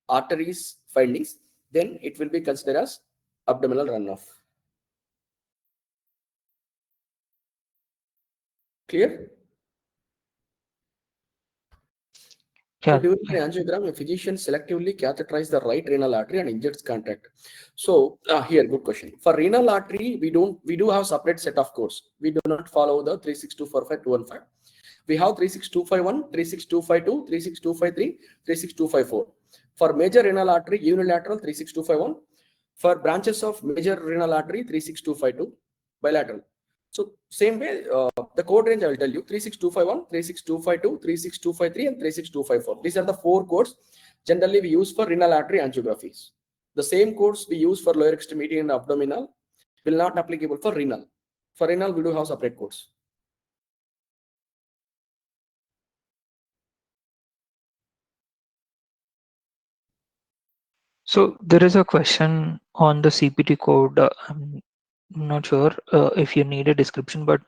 arteries findings, then it will be considered as abdominal runoff. Clear? So Yeah. during an angiogram, a physician selectively catheterizes the right renal artery and injects contract. So here, good question. For renal artery, we do have separate set of codes. We do not follow the 36245 We have 36251, 36252, 36253, 36254. For major renal artery, unilateral 36251. For branches of major renal artery, 36252, bilateral. So same way, the code range I will tell you: 36251, 36252, 36253, and 36254. These are the four codes generally we use for renal artery angiographies. The same codes we use for lower extremity and abdominal will not applicable for renal. For renal, we do have separate codes. So there is a question on the CPT code. I'm not sure if you need a description, but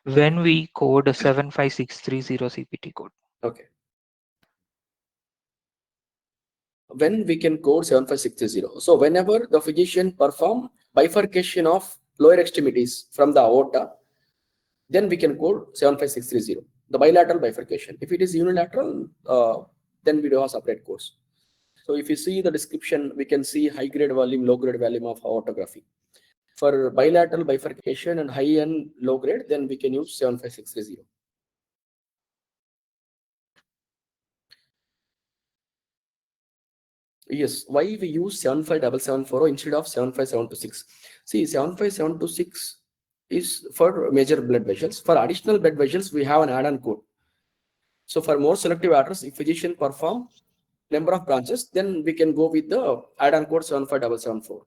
when we code a 75630 CPT code. Okay. When we can code 75630. So whenever the physician perform bifurcation of lower extremities from the aorta, then we can code 75630, the bilateral bifurcation. If it is unilateral, then we do have separate codes. So if you see the description, we can see high grade volume, low grade volume of aortography. For bilateral bifurcation and high and low grade, then we can use 75630. Yes, why we use 75774 instead of 75726? See, 75726 is for major blood vessels. For additional blood vessels, we have an add-on code. So for more selective arteries, if physician perform number of branches, then we can go with the add-on code 75774.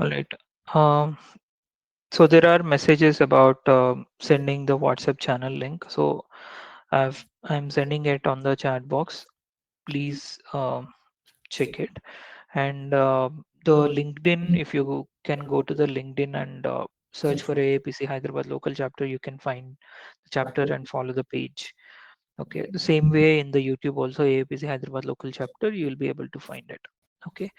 All right. Um, so there are messages about sending the WhatsApp channel link. So I'm sending it on the chat box. Please check it. And the LinkedIn, if you can go to the LinkedIn and search for AAPC Hyderabad local chapter, you can find the chapter and follow the page. Okay, the same way in the YouTube also, AAPC Hyderabad local chapter, you will be able to find it. Okay,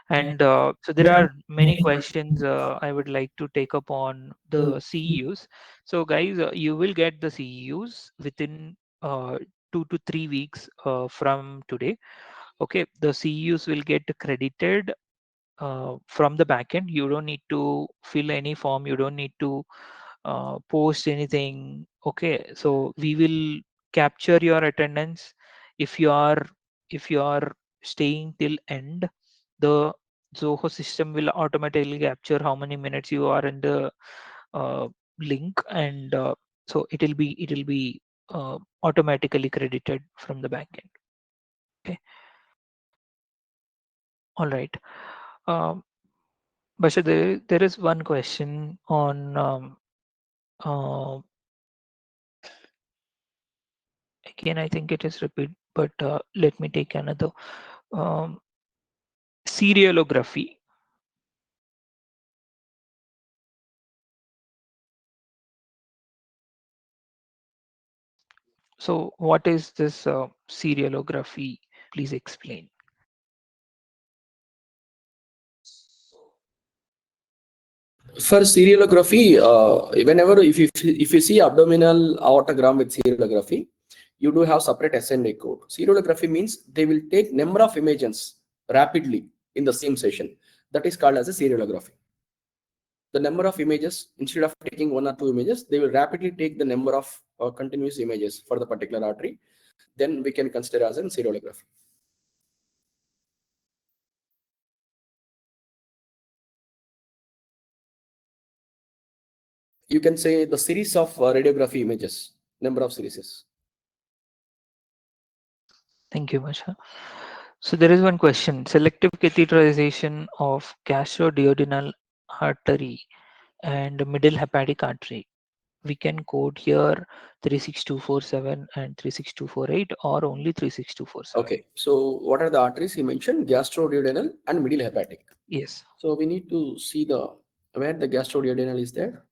and so there are many questions I would like to take up on the CEUs. So guys, you will get the CEUs within 2 to 3 weeks from today. Okay, the CEUs will get credited from the backend. You don't need to fill any form. You don't need to post anything. Okay, so we will capture your attendance. If you are staying till end, the Zoho system will automatically capture how many minutes you are in the uh, link, and so it will be automatically credited from the backend. Okay, all right. Um, Basha, there is one question on uh, again, I think it is repeat, but let me take another um, serialography. So what is this serialography? Please explain. For serialography, whenever if you see abdominal aortogram with serialography, you do have separate SNA code. Serialography means they will take number of images rapidly in the same session. That is called as a serialography. The number of images, instead of taking one or two images, they will rapidly take the number of continuous images for the particular artery. Then we can consider as a serialography. You can say the series of radiography images, number of series. Thank you, Basha. So there is one question: selective catheterization of gastroduodenal artery and middle hepatic artery. We can code here 36247 and 36248 or only 36247. Okay, so what are the arteries he mentioned? Gastroduodenal and middle hepatic. Yes. So we need to see the where the gastroduodenal is there.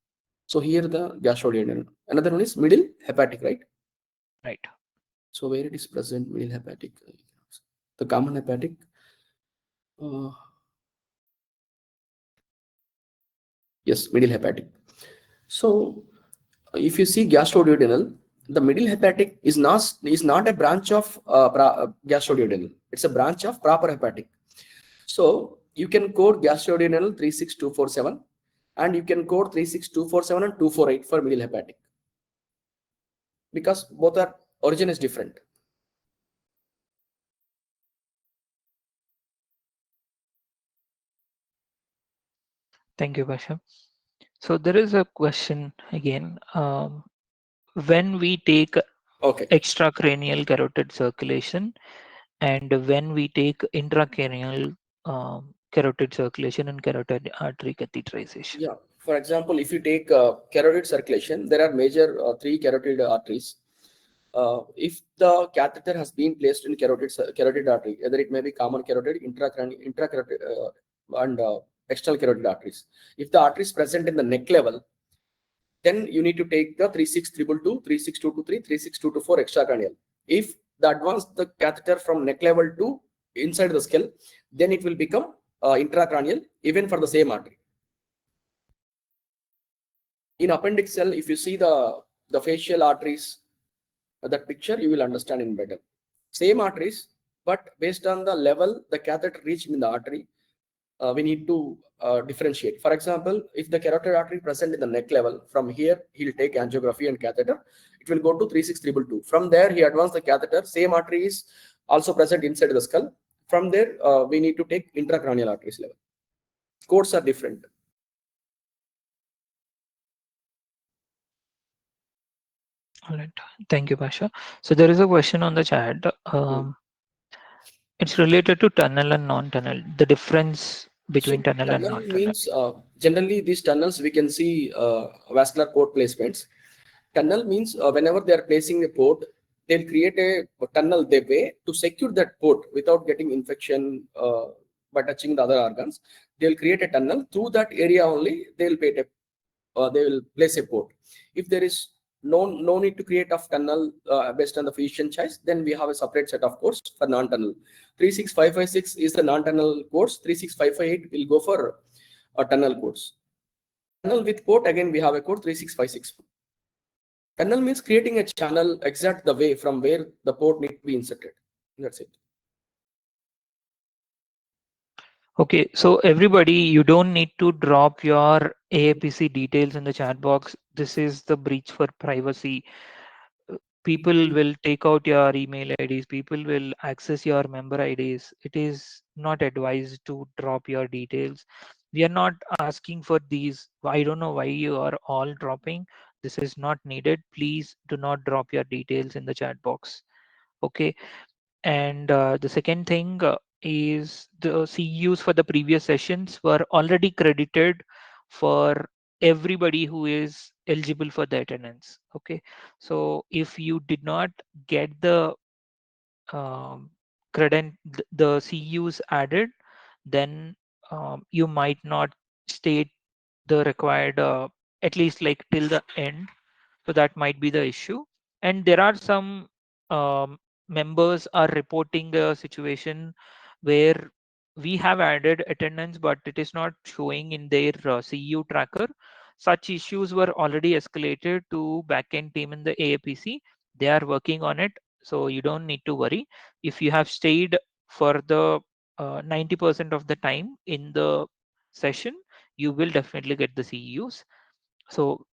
So here the gastroduodenal. Another one is middle hepatic, right? Right. So where it is present, middle hepatic, the common hepatic. Uh, yes, middle hepatic. So if you see gastroduodenal, the middle hepatic is not a branch of gastroduodenal. It's a branch of proper hepatic. So you can code gastroduodenal 36247, and you can code 36247 and 248 for middle hepatic, because both are origin is different. Thank you, Basha. So there is a question again. When we take Okay. extracranial carotid circulation and when we take intracranial carotid circulation and carotid artery catheterization. Yeah. For example, if you take carotid circulation, there are major three carotid arteries. If the catheter has been placed in carotid artery, either it may be common carotid, intracarotid, and external carotid arteries. If the artery is present in the neck level, then you need to take the 36222, 36223, 36224 extracranial. If the advance the catheter from neck level to inside the skull, then it will become intracranial, even for the same artery. In Appendix L, if you see the facial arteries, that picture, you will understand in better. Same arteries, but based on the level the catheter reached in the artery, we need to differentiate. For example, if the carotid artery present in the neck level, from here he'll take angiography and catheter. It will go to 36222. From there, he advanced the catheter. Same artery is also present inside the skull. From there, we need to take intracranial arteries level. Codes are different. All right. Thank you, Basha. So there is a question on the chat. Hmm. It's related to tunnel and non-tunnel. The difference between So tunnel and tunnel non-tunnel. means generally these tunnels we can see vascular port placements. Tunnel means whenever they are placing a port, they'll create a tunnel their way to secure that port without getting infection by touching the other organs. They'll create a tunnel through that area only. They will place a port. If there is no need to create a tunnel based on the physician choice, then we have a separate set of codes for non-tunnel. 36556 is the non-tunnel codes. 36558 will go for a tunnel codes. Tunnel with port, again we have a code 3656. Tunnel means creating a channel exact the way from where the port need to be inserted. That's it. Okay, so everybody, you don't need to drop your AAPC details in the chat box. This is the breach for privacy. People will take out your email IDs, people will access your member IDs. It is not advised to drop your details. We are not asking for these. I don't know why you are all dropping. This is not needed. Please do not drop your details in the chat box. Okay. And the second thing is the CEUs for the previous sessions were already credited for everybody who is eligible for the attendance. Okay, so if you did not get um, the CEUs added, then you might not state the required at least like till the end, so that might be the issue. And there are some um, members are reporting a situation where we have added attendance but it is not showing in their CU tracker. Such issues were already escalated to backend team in the AAPC. They are working on it, so you don't need to worry. If you have stayed for the 90% of the time in the session, you will definitely get the CEUs. So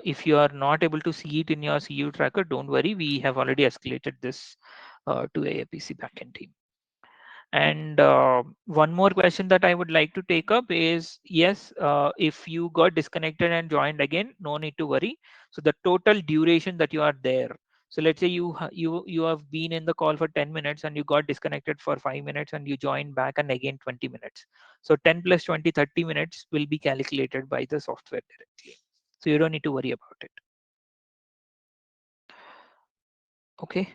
if you are not able to see it in your CU tracker, don't worry. We have already escalated this to AAPC backend team. And one more question that I would like to take up is, yes, if you got disconnected and joined again, no need to worry. So the total duration that you are there. So let's say you have been in the call for 10 minutes and you got disconnected for 5 minutes and you joined back and again 20 minutes. So 10 plus 20, 30 minutes will be calculated by the software directly. So you don't need to worry about it. Okay.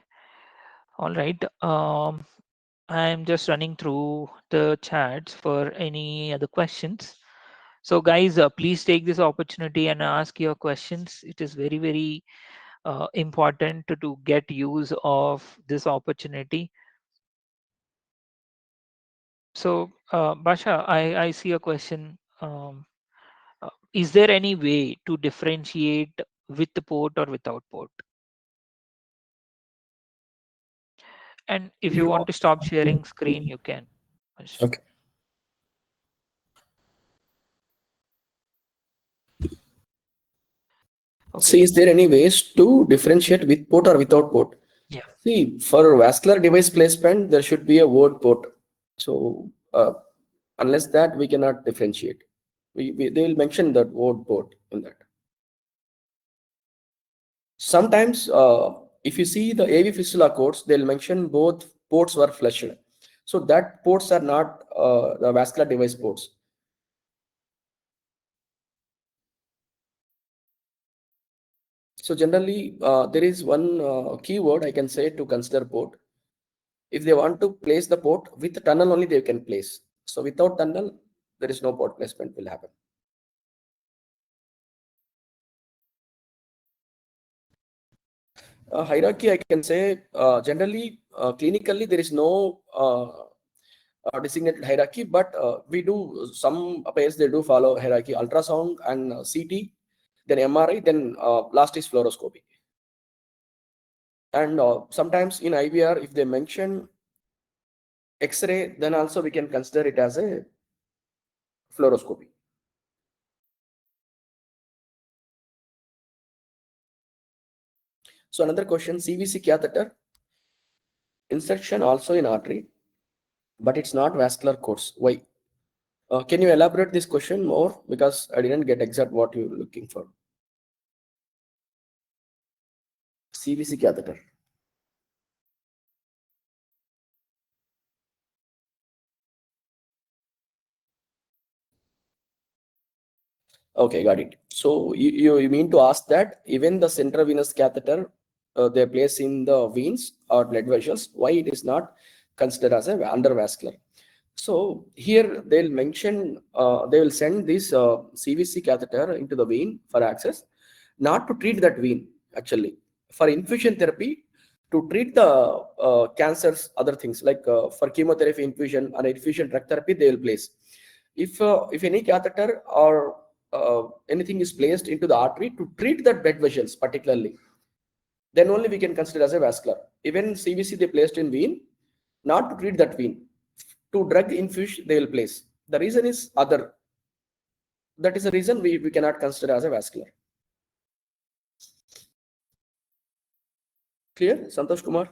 All right. I'm just running through the chats for any other questions. So guys, please take this opportunity and ask your questions. It is very, very important to get use of this opportunity. So Basha, I see a question. Is there any way to differentiate with the port or without port. And if you want to stop sharing screen, you can. Okay. Okay. See, is there any ways to differentiate with port or without port? Yeah. See, for vascular device placement, there should be a word port. So, unless that, we cannot differentiate. They will mention that word port in that. Sometimes, if you see the AV fistula codes, they'll mention both ports were flushed. So that ports are not the vascular device ports. So generally, there is one keyword I can say to consider port. If they want to place the port with tunnel only, they can place. So without tunnel, there is no port placement will happen. Hierarchy, I can say generally, clinically, there is no designated hierarchy, but we do some pairs they do follow hierarchy: ultrasound and CT, then MRI, then last is fluoroscopy. And sometimes in IVR, if they mention X-ray, then also we can consider it as a fluoroscopy. So another question: CVC catheter insertion also in artery, but it's not vascular course. Why? Can you elaborate this question more? Because I didn't get exact what you're looking for. CVC catheter. Okay, got it. So you mean to ask that even the central venous catheter they place in the veins or blood vessels, why it is not considered as a undervascular? So here they'll mention they will send this CVC catheter into the vein for access, not to treat that vein actually, for infusion therapy, to treat the cancers, other things like for chemotherapy infusion and infusion drug therapy they will place. If any catheter or anything is placed into the artery to treat that blood vessels particularly, then only we can consider as a vascular. Even CVC they placed in vein, not to treat that vein, to drug infuse they will place. The reason is other. That is the reason we cannot consider as a vascular. Clear, Santosh Kumar?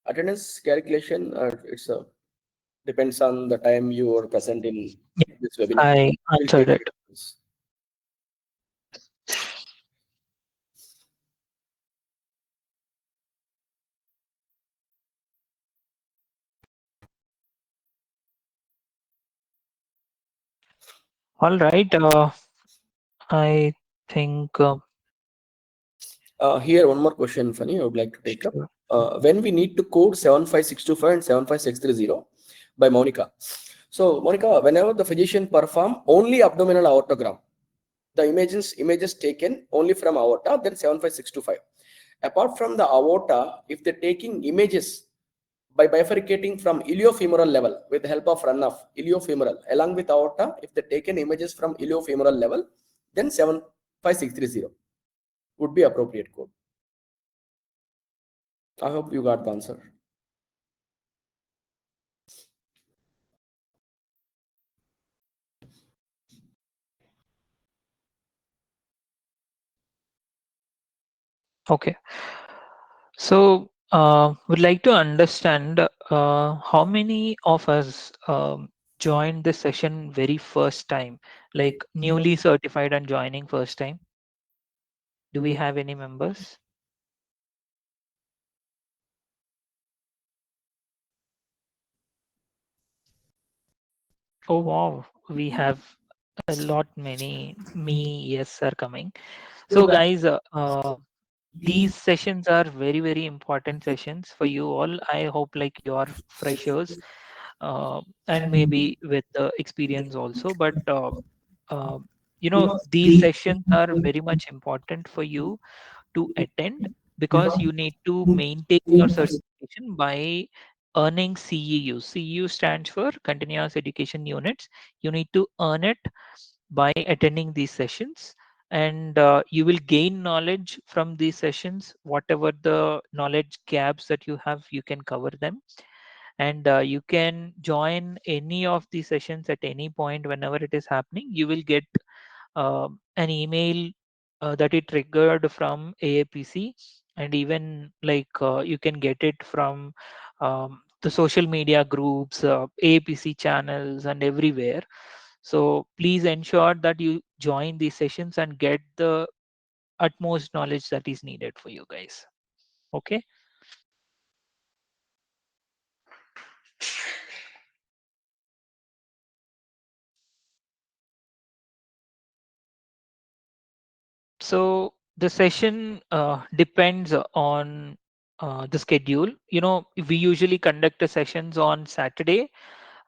Attendance calculation, it's depends on the time you are present in Yeah, this webinar. I We'll answered take it. it. All right. I think Here, one more question, Fanny, I would like to take up. sure. When we need to code 75625 and 75630 by Monica. So, Monica, whenever the physician perform only abdominal aortogram, the images taken only from aorta, then 75625. Apart from the aorta, if they're taking images by bifurcating from iliofemoral level with the help of runoff, iliofemoral, along with aorta, if they're taken images from iliofemoral level, then 75630 would be appropriate code. I hope you got the answer. Okay. So, would like to understand how many of us joined this session very first time, like newly certified and joining first time. Do we have any members? Oh wow, we have a lot many. Me, yes, are coming. So, guys, these sessions are very very important sessions for you all. I hope like you are freshers and maybe with experience also, but uh, these sessions are very much important for you to attend because you need to maintain your certification by earning CEUs. CEU stands for Continuous Education Units. You need to earn it by attending these sessions, and you will gain knowledge from these sessions. Whatever the knowledge gaps that you have, you can cover them, and you can join any of the sessions at any point whenever it is happening. You will get an email that it triggered from AAPC, and even like you can get it from the social media groups, AAPC channels, and everywhere. So please ensure that you join these sessions and get the utmost knowledge that is needed for you guys. Okay. So the session depends on the schedule. You know, we usually conduct the sessions on Saturday,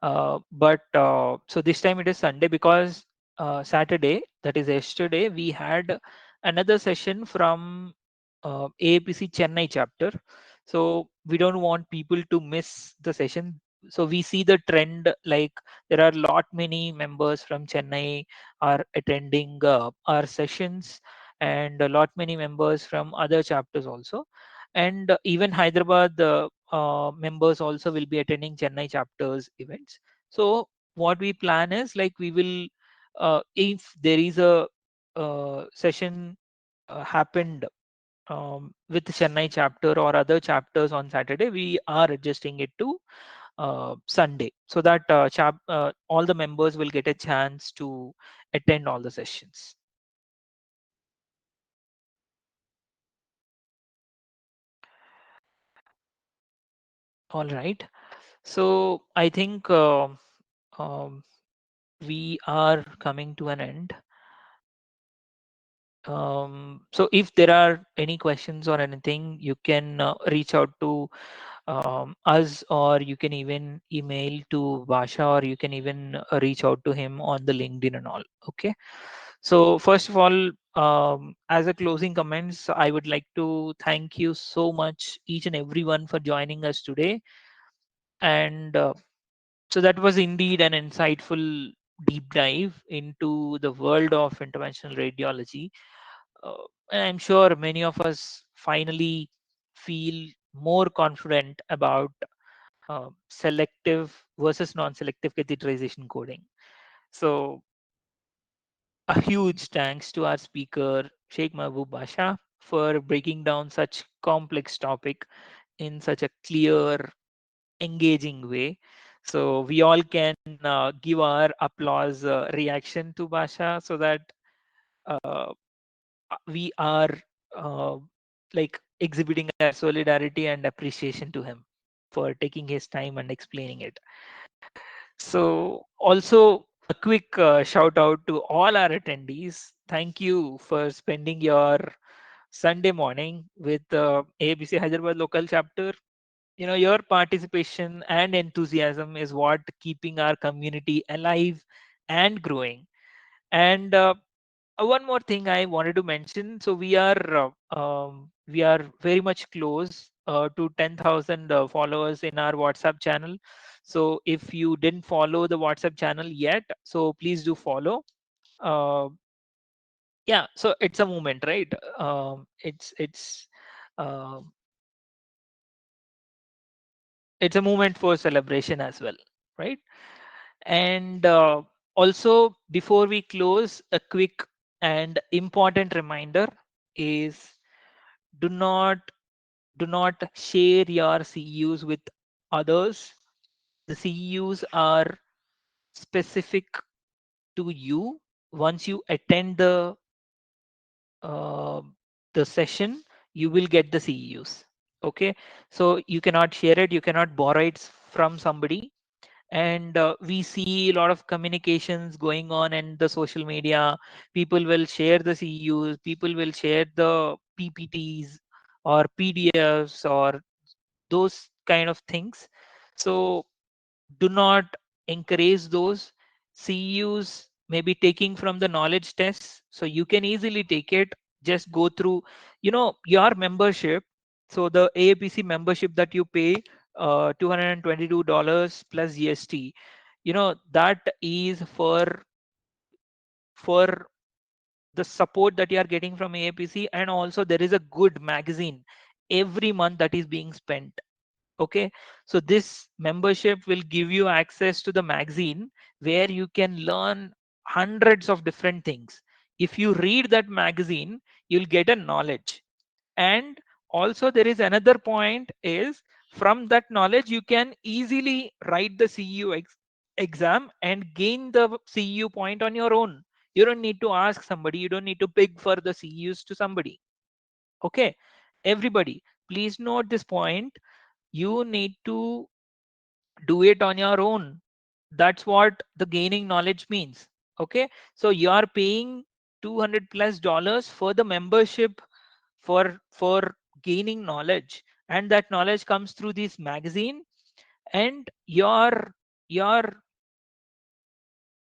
but so this time it is Sunday because Saturday, that is yesterday, we had another session from AAPC Chennai chapter. So we don't want people to miss the session. So we see the trend, like there are lot many members from Chennai are attending our sessions, and a lot many members from other chapters also, and even Hyderabad members also will be attending Chennai chapters events. So what we plan is like we will, if there is a session happened with the Chennai chapter or other chapters on Saturday, we are adjusting it to Sunday, so that all the members will get a chance to attend all the sessions. All right. So I think um, we are coming to an end. So if there are any questions or anything, you can reach out to us, or you can even email to Basha, or you can even reach out to him on the LinkedIn and all. Okay. So first of all, as a closing comments, I would like to thank you so much, each and everyone, for joining us today. And so that was indeed an insightful deep dive into the world of interventional radiology. And I'm sure many of us finally feel more confident about selective versus non-selective catheterization coding. So a huge thanks to our speaker, Sheikh Mahaboob Basha, for breaking down such complex topic in such a clear, engaging way. So we all can give our applause reaction to Basha, so that uh, we are uh, like exhibiting our solidarity and appreciation to him for taking his time and explaining it. So also a quick shout out to all our attendees. Thank you for spending your Sunday morning with ABC Hyderabad local chapter. You know, your participation and enthusiasm is what keeping our community alive and growing. And one more thing I wanted to mention. So we are very much close to 10,000 followers in our WhatsApp channel. So if you didn't follow the WhatsApp channel yet, so please do follow. Uh, yeah, so it's a movement, right? Uh, it's a movement for celebration as well, right? And also, before we close, a quick and important reminder is, do not share your CEUs with others. The CEUs are specific to you. Once you attend uh, the session, you will get the CEUs. Okay, so you cannot share it, you cannot borrow it from somebody. And we see a lot of communications going on in the social media. People will share the CEUs, people will share the PPTs or PDFs or those kind of things. So do not encourage those. CEUs may be taking from the knowledge tests, so you can easily take it. Just go through, your membership. So the AAPC membership that you pay, $222 plus GST. That is for the support that you are getting from AAPC, and also there is a good magazine every month that is being spent. Okay, so this membership will give you access to the magazine where you can learn hundreds of different things. If you read that magazine, you'll get a knowledge. And also there is another point is, from that knowledge you can easily write the exam and gain the CEU point on your own. You don't need to ask somebody, you don't need to beg for the CEUs to somebody. Okay, everybody, please note this point. You need to do it on your own. That's what the gaining knowledge means. Okay, so you are paying $200+ for the membership, for gaining knowledge, and that knowledge comes through this magazine. And you're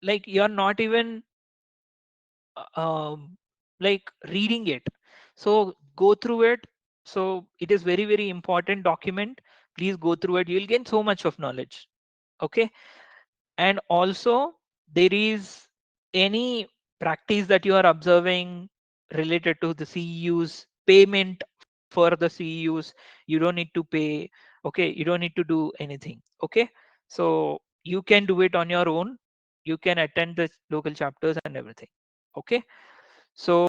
like, you're not even like reading it. So go through it. So it is very, very important document. Please go through it, you'll gain so much of knowledge. Okay, and also there is any practice that you are observing related to the CEUs, payment for the CEUs, you don't need to pay. Okay, you don't need to do anything. Okay, so you can do it on your own. You can attend the local chapters and everything. Okay, so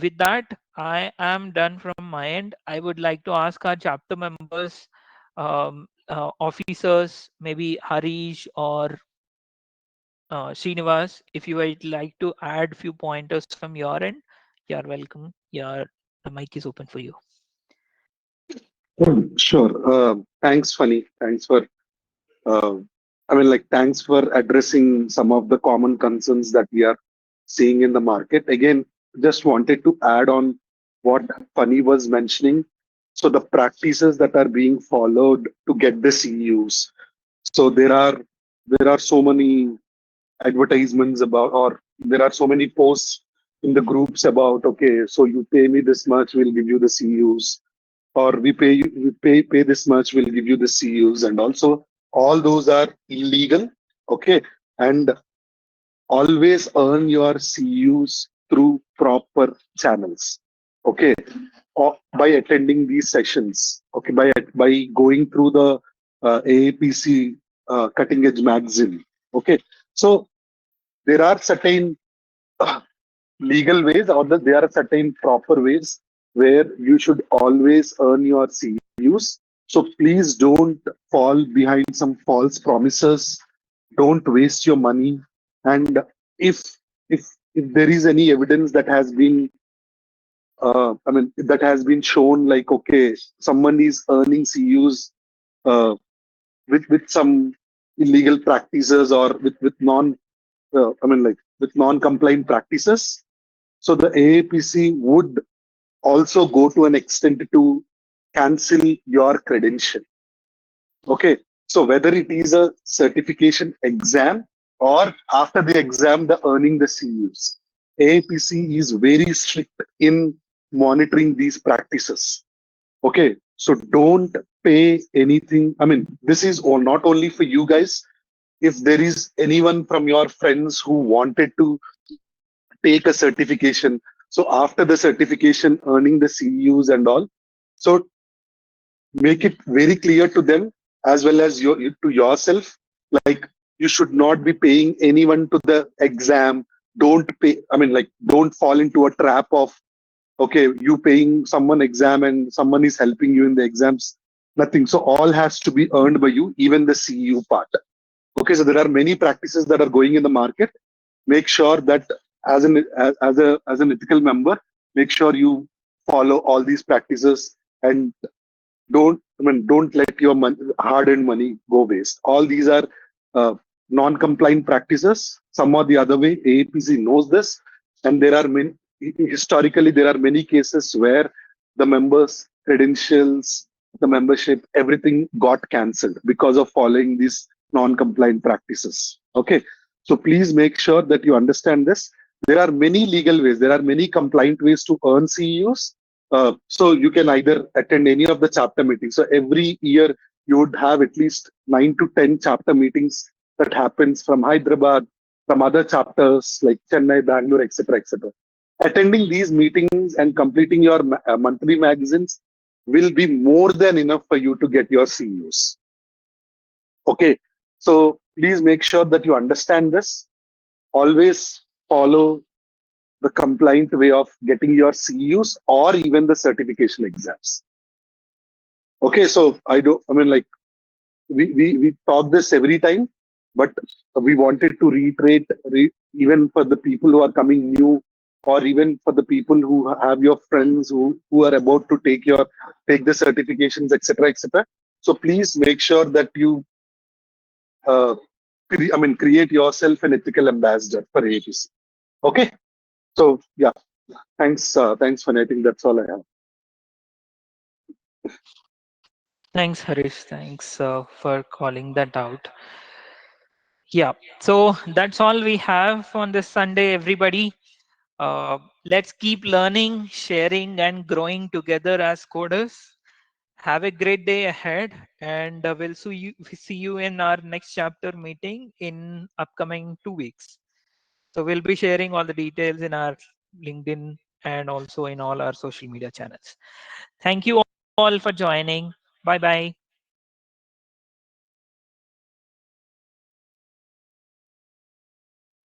with that, I am done from my end. I would like to ask our chapter members, officers, maybe Harish or Srinivas, if you would like to add few pointers from your end, you're welcome. The mic is open for you. Sure. Thanks, Funny. Thanks for, uh, thanks for addressing some of the common concerns that we are seeing in the market. Again, just wanted to add on what Funny was mentioning. So the practices that are being followed to get the CEUs. So there are so many advertisements about, or there are so many posts in the groups about, okay, so you pay me this much, we'll give you the CEUs, or we pay this much, we'll give you the CEUs, and also all those are illegal. Okay, and always earn your CEUs through proper channels. Okay, or by attending these sessions. Okay, by going through the AAPC cutting edge magazine. Okay, so there are certain legal ways, or there are certain proper ways where you should always earn your CEUs. So please don't fall behind some false promises. Don't waste your money. And if if there is any evidence that has been that has been shown, like, okay, someone is earning CEUs uh, with some illegal practices, or with non with non-compliant practices, so the AAPC would also go to an extent to cancel your credential. Okay. So whether it is a certification exam, or after the exam, the earning the CEUs, AAPC is very strict in monitoring these practices. Okay. So don't pay anything. This is not only for you guys. If there is anyone from your friends who wanted to take a certification, so after the certification, earning the CEUs and all, so make it very clear to them, as well as to yourself, like, you should not be paying anyone to the exam. Don't pay, don't fall into a trap of, okay, you paying someone exam and someone is helping you in the exams. Nothing. So all has to be earned by you, even the CEU part. Okay, so there are many practices that are going in the market. Make sure that as an ethical member, make sure you follow all these practices, and don't let your hard-earned money go waste. All these are uh, non-compliant practices. Some or the other way, AAPC knows this, and there are many. Historically, there are many cases where the members' credentials, the membership, everything got cancelled because of following these non-compliant practices. Okay, so please make sure that you understand this. There are many legal ways. There are many compliant ways to earn CEUs. So you can either attend any of the chapter meetings. So every year you would have at least 9 to 10 chapter meetings that happens from Hyderabad, from other chapters like Chennai, Bangalore, etc., etc. Attending these meetings and completing your monthly magazines will be more than enough for you to get your CEUs. Okay, so please make sure that you understand this. Always follow the compliant way of getting your CEUs or even the certification exams. Okay, so I mean, like, we talk this every time, but we wanted to reiterate, even for the people who are coming new, or even for the people who have your friends who are about to take the certifications, etc., etc. So please make sure that you uh, create yourself an ethical ambassador for AAPC. Okay, so yeah, thanks for netting. That's all I have. Thanks, Harish. Thanks for calling that out. Yeah, so that's all we have on this Sunday, everybody. Let's keep learning, sharing, and growing together as coders. Have a great day ahead, and see you in our next chapter meeting in upcoming 2 weeks. So we'll be sharing all the details in our LinkedIn and also in all our social media channels. Thank you all for joining. Bye bye.